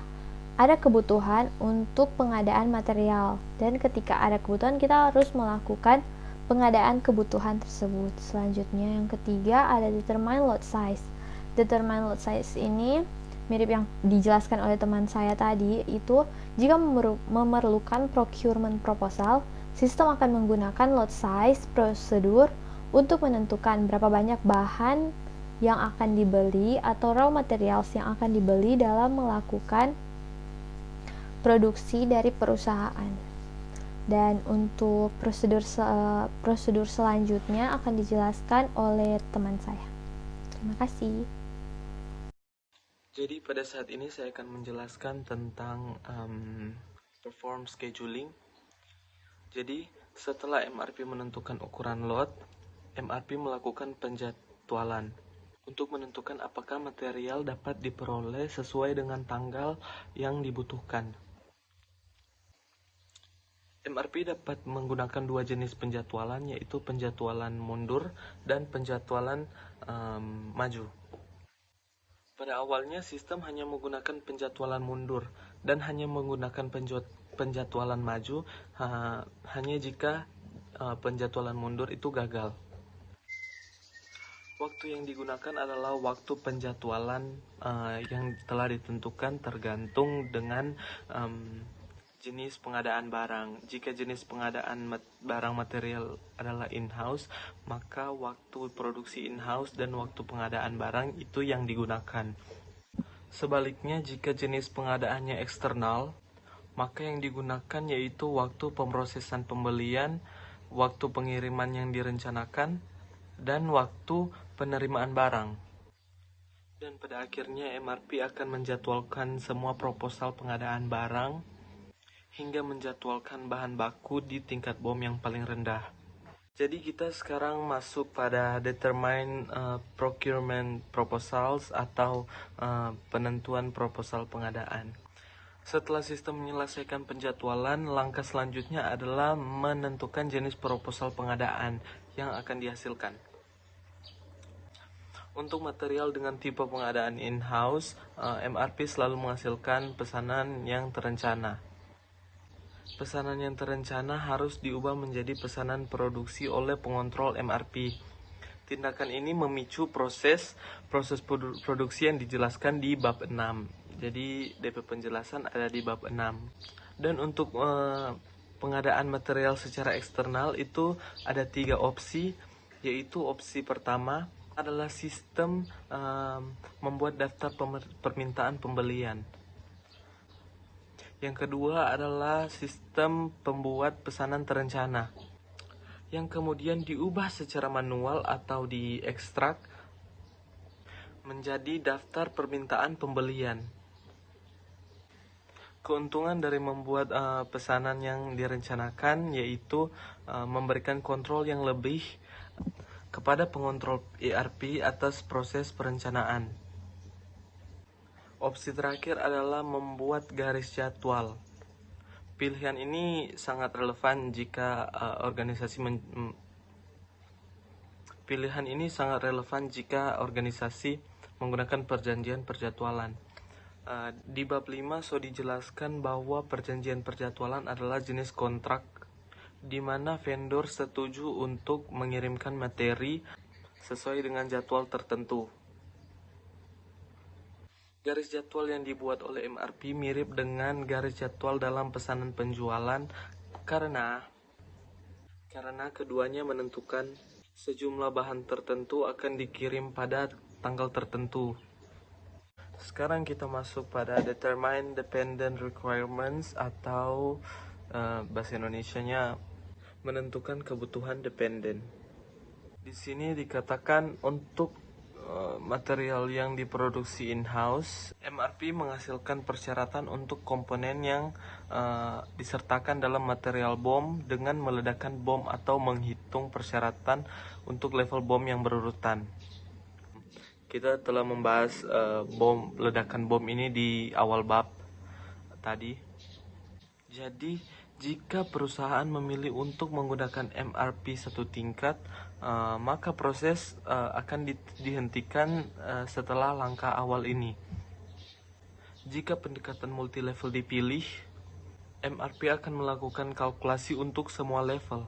ada kebutuhan untuk pengadaan material, dan ketika ada kebutuhan kita harus melakukan pengadaan kebutuhan tersebut. Selanjutnya yang ketiga ada determine lot size. Determine lot size ini mirip yang dijelaskan oleh teman saya tadi, itu jika memerlukan procurement proposal, sistem akan menggunakan lot size prosedur untuk menentukan berapa banyak bahan yang akan dibeli atau raw materials yang akan dibeli dalam melakukan produksi dari perusahaan. Dan untuk prosedur selanjutnya akan dijelaskan oleh teman saya. Terima kasih. Jadi pada saat ini saya akan menjelaskan tentang perform scheduling. Jadi setelah MRP menentukan ukuran lot, MRP melakukan penjadwalan untuk menentukan apakah material dapat diperoleh sesuai dengan tanggal yang dibutuhkan. MRP dapat menggunakan dua jenis penjadwalan, yaitu penjadwalan mundur dan penjadwalan maju. Pada awalnya sistem hanya menggunakan penjadwalan mundur dan hanya menggunakan penjadwalan maju hanya jika penjadwalan mundur itu gagal. Waktu yang digunakan adalah waktu penjadwalan yang telah ditentukan tergantung dengan jenis pengadaan barang. Jika jenis pengadaan barang material adalah in-house, maka waktu produksi in-house dan waktu pengadaan barang itu yang digunakan. Sebaliknya, jika jenis pengadaannya eksternal, maka yang digunakan yaitu waktu pemrosesan pembelian, waktu pengiriman yang direncanakan, dan waktu penerimaan barang. Dan pada akhirnya MRP akan menjadwalkan semua proposal pengadaan barang hingga menjadwalkan bahan baku di tingkat BOM yang paling rendah. Jadi kita sekarang masuk pada determine procurement proposals atau penentuan proposal pengadaan. Setelah sistem menyelesaikan penjadwalan, langkah selanjutnya adalah menentukan jenis proposal pengadaan yang akan dihasilkan. Untuk material dengan tipe pengadaan in-house, MRP selalu menghasilkan pesanan yang terencana. Pesanan yang terencana harus diubah menjadi pesanan produksi oleh pengontrol MRP. Tindakan ini memicu proses produksi yang dijelaskan di bab 6. Jadi DP penjelasan ada di bab 6. Dan untuk pengadaan material secara eksternal itu ada 3 opsi, yaitu opsi pertama adalah sistem membuat daftar permintaan pembelian. Yang kedua adalah sistem pembuat pesanan terencana, yang kemudian diubah secara manual atau diekstrak menjadi daftar permintaan pembelian. Keuntungan dari membuat pesanan yang direncanakan yaitu memberikan kontrol yang lebih kepada pengontrol ERP atas proses perencanaan. Opsi terakhir adalah membuat garis jadwal. Pilihan ini sangat relevan jika organisasi menggunakan perjanjian perjadwalan. Di bab 5 dijelaskan bahwa perjanjian perjadwalan adalah jenis kontrak di mana vendor setuju untuk mengirimkan materi sesuai dengan jadwal tertentu. Garis jadwal yang dibuat oleh MRP mirip dengan garis jadwal dalam pesanan penjualan karena keduanya menentukan sejumlah bahan tertentu akan dikirim pada tanggal tertentu. Sekarang kita masuk pada Determine Dependent Requirements atau bahasa Indonesianya menentukan kebutuhan dependen. Di sini dikatakan untuk material yang diproduksi in-house, MRP menghasilkan persyaratan untuk komponen yang disertakan dalam material bom dengan meledakan bom atau menghitung persyaratan untuk level bom yang berurutan. Kita telah membahas ledakan bom ini di awal bab tadi. Jadi, jika perusahaan memilih untuk menggunakan MRP satu tingkat, maka proses akan dihentikan setelah langkah awal ini. Jika pendekatan multi-level dipilih, MRP akan melakukan kalkulasi untuk semua level.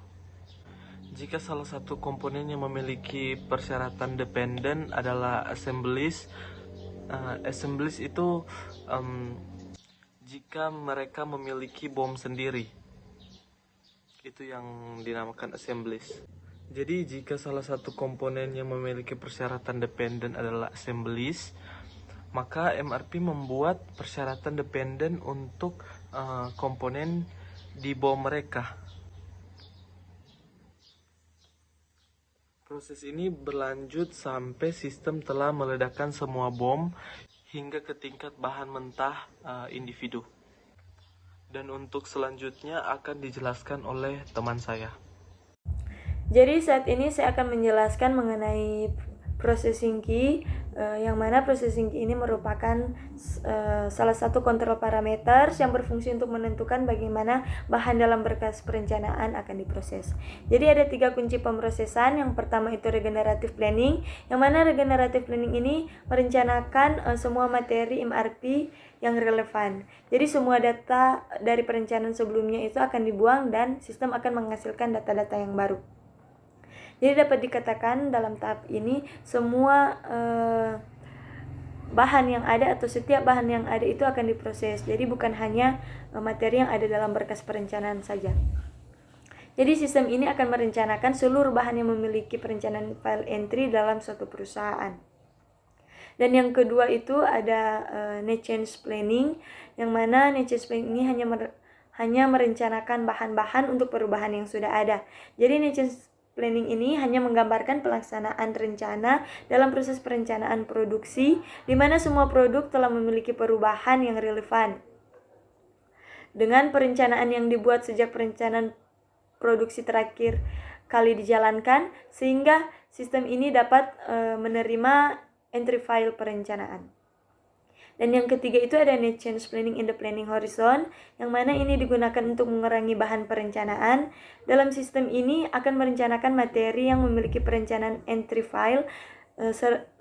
Jika salah satu komponen yang memiliki persyaratan dependen adalah assemblies itu jika mereka memiliki bom sendiri, itu yang dinamakan assemblies. Jadi jika salah satu komponen yang memiliki persyaratan dependen adalah assemblies, maka MRP membuat persyaratan dependen untuk komponen di bom mereka. Proses ini berlanjut sampai sistem telah meledakkan semua bom hingga ke tingkat bahan mentah individu. Dan untuk selanjutnya akan dijelaskan oleh teman saya. Jadi saat ini saya akan menjelaskan mengenai processing key, yang mana processing key ini merupakan salah satu kontrol parameter yang berfungsi untuk menentukan bagaimana bahan dalam berkas perencanaan akan diproses. Jadi ada 3 kunci pemrosesan. Yang pertama itu regenerative planning, yang mana regenerative planning ini merencanakan semua materi MRP yang relevan. Jadi semua data dari perencanaan sebelumnya itu akan dibuang dan sistem akan menghasilkan data-data yang baru. Jadi dapat dikatakan dalam tahap ini semua bahan yang ada atau setiap bahan yang ada itu akan diproses. Jadi bukan hanya materi yang ada dalam berkas perencanaan saja. Jadi sistem ini akan merencanakan seluruh bahan yang memiliki perencanaan file entry dalam suatu perusahaan. Dan yang kedua itu ada net change planning, yang mana net change planning ini hanya merencanakan bahan-bahan untuk perubahan yang sudah ada. Jadi net change planning ini hanya menggambarkan pelaksanaan rencana dalam proses perencanaan produksi, di mana semua produk telah memiliki perubahan yang relevan. Dengan perencanaan yang dibuat sejak perencanaan produksi terakhir kali dijalankan, sehingga sistem ini dapat menerima entry file perencanaan. Dan yang ketiga itu ada net change planning in the planning horizon, yang mana ini digunakan untuk mengurangi bahan perencanaan. Dalam sistem ini akan merencanakan materi yang memiliki perencanaan entry file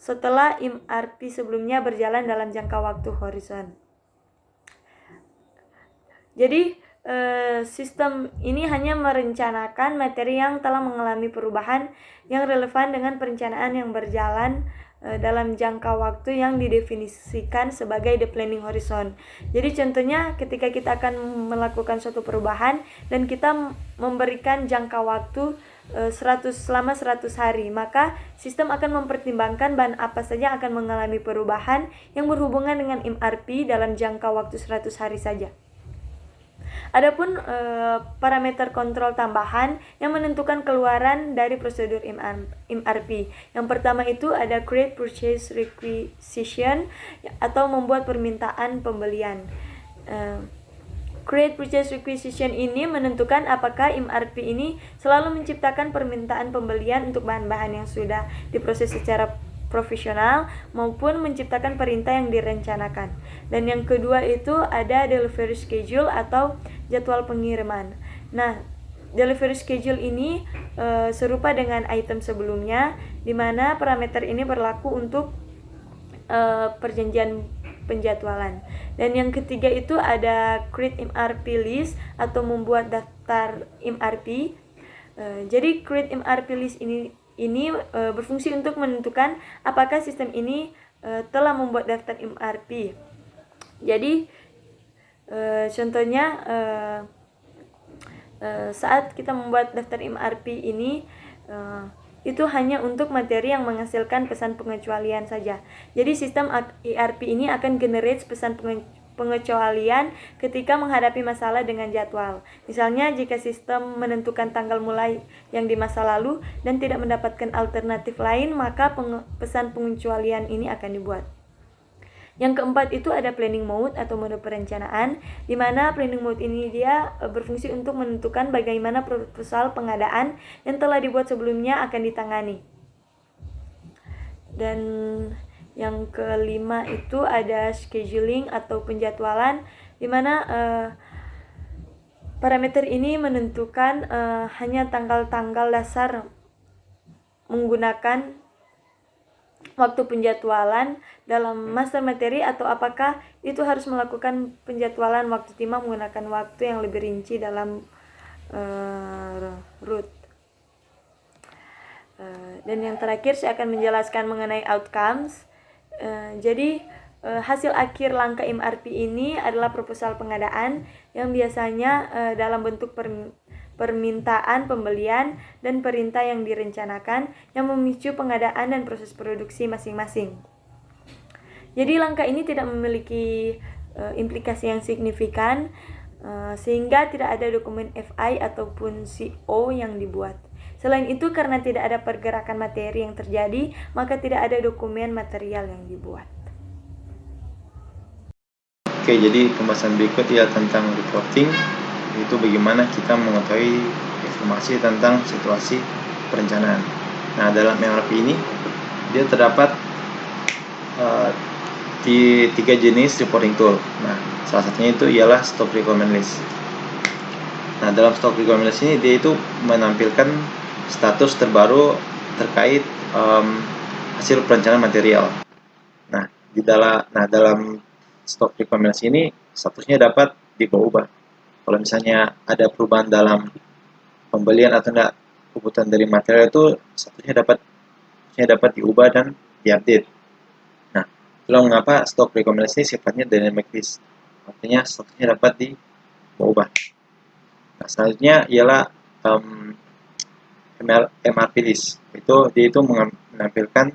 setelah MRP sebelumnya berjalan dalam jangka waktu horizon. Jadi sistem ini hanya merencanakan materi yang telah mengalami perubahan yang relevan dengan perencanaan yang berjalan dalam jangka waktu yang didefinisikan sebagai the planning horizon. Jadi contohnya ketika kita akan melakukan suatu perubahan dan kita memberikan jangka waktu selama 100 hari, maka sistem akan mempertimbangkan bahan apa saja akan mengalami perubahan yang berhubungan dengan MRP dalam jangka waktu 100 hari saja. Adapun parameter kontrol tambahan yang menentukan keluaran dari prosedur MRP. Yang pertama itu ada create purchase requisition atau membuat permintaan pembelian. Create purchase requisition ini menentukan apakah MRP ini selalu menciptakan permintaan pembelian untuk bahan-bahan yang sudah diproses secara profesional maupun menciptakan perintah yang direncanakan. Dan yang kedua itu ada delivery schedule atau jadwal pengiriman. Nah, delivery schedule ini serupa dengan item sebelumnya, di mana parameter ini berlaku untuk perjanjian penjadwalan. Dan yang ketiga itu ada create MRP list atau membuat daftar MRP. Jadi create MRP list ini berfungsi untuk menentukan apakah sistem ini telah membuat daftar MRP. Jadi contohnya saat kita membuat daftar MRP ini itu hanya untuk materi yang menghasilkan pesan pengecualian saja. Jadi sistem ERP ini akan generate pesan pengecualian ketika menghadapi masalah dengan jadwal. Misalnya jika sistem menentukan tanggal mulai yang di masa lalu dan tidak mendapatkan alternatif lain, maka pesan pengecualian ini akan dibuat. Yang keempat itu ada planning mode atau mode perencanaan, di mana planning mode ini dia berfungsi untuk menentukan bagaimana proposal pengadaan yang telah dibuat sebelumnya akan ditangani. Dan yang kelima itu ada scheduling atau penjadwalan, di mana parameter ini menentukan hanya tanggal-tanggal dasar menggunakan waktu penjadwalan dalam master materi, atau apakah itu harus melakukan penjadwalan waktu timah menggunakan waktu yang lebih rinci dalam root. Dan yang terakhir saya akan menjelaskan mengenai outcomes. Jadi hasil akhir langkah MRP ini adalah proposal pengadaan yang biasanya dalam bentuk permintaan pembelian dan perintah yang direncanakan yang memicu pengadaan dan proses produksi masing-masing. Jadi langkah ini tidak memiliki implikasi yang signifikan sehingga tidak ada dokumen FI ataupun CO yang dibuat. Selain itu, karena tidak ada pergerakan materi yang terjadi, maka tidak ada dokumen material yang dibuat. Oke, jadi pembahasan berikut ya tentang reporting, itu bagaimana kita mengetahui informasi tentang situasi perencanaan. Nah, dalam MRP ini dia terdapat di 3 jenis reporting tool. Nah, salah satunya itu ialah stock requirement list. Nah, dalam stock requirement list ini dia itu menampilkan status terbaru terkait hasil perencanaan material. Nah, dalam stock requirement list ini statusnya dapat diubah. Kalau misalnya ada perubahan dalam pembelian atau enggak kebutuhan dari material, itu statusnya dapat diubah dan diupdate. Nah, itulah mengapa stock requirement list ini sifatnya dynamic list. Artinya statusnya dapat diubah. Nah, selanjutnya ialah MRP list. Dia itu menampilkan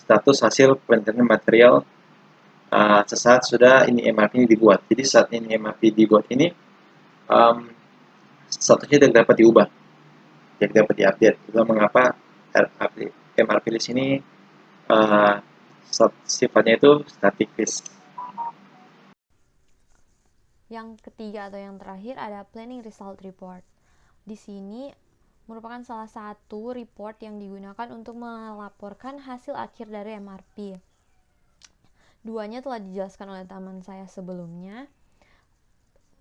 status hasil perencanaan material sesaat sudah ini MRP ini dibuat. Jadi saat ini MRP dibuat ini statusnya tidak dapat diubah, tidak dapat diupdate. Itulah mengapa MRP list ini sifatnya itu static list. Yang ketiga atau yang terakhir ada planning result report. Di sini merupakan salah satu report yang digunakan untuk melaporkan hasil akhir dari MRP. Duanya telah dijelaskan oleh teman saya sebelumnya.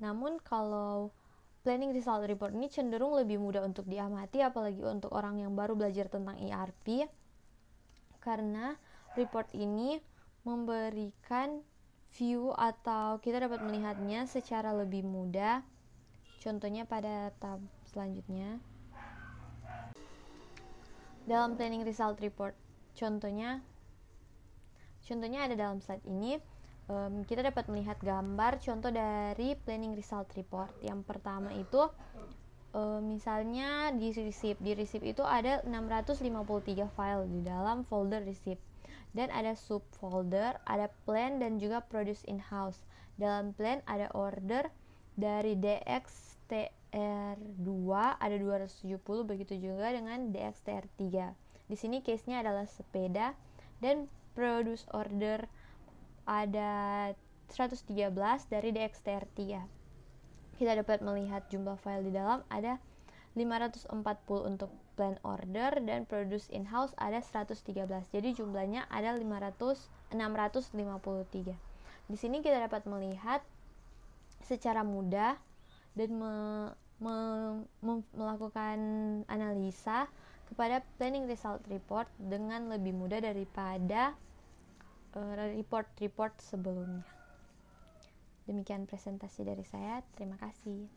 Namun kalau planning result report ini cenderung lebih mudah untuk diamati, apalagi untuk orang yang baru belajar tentang ERP, karena report ini memberikan view atau kita dapat melihatnya secara lebih mudah. Contohnya pada tab selanjutnya. Dalam planning result report, contohnya ada dalam slide ini. Kita dapat melihat gambar contoh dari planning result report. Yang pertama itu misalnya di receipt itu ada 653 file di dalam folder receipt, dan ada subfolder, ada plan dan juga produce in-house. Dalam plan ada order dari DXTR2 ada 270, begitu juga dengan DXTR3. Di sini case-nya adalah sepeda, dan produce order ada 113 dari DXTR3. Kita dapat melihat jumlah file di dalam ada 540 untuk plan order, dan produce in-house ada 113. Jadi jumlahnya ada 653. Di sini kita dapat melihat secara mudah dan melakukan analisa kepada planning result report dengan lebih mudah daripada report-report sebelumnya. Demikian presentasi dari saya. Terima kasih.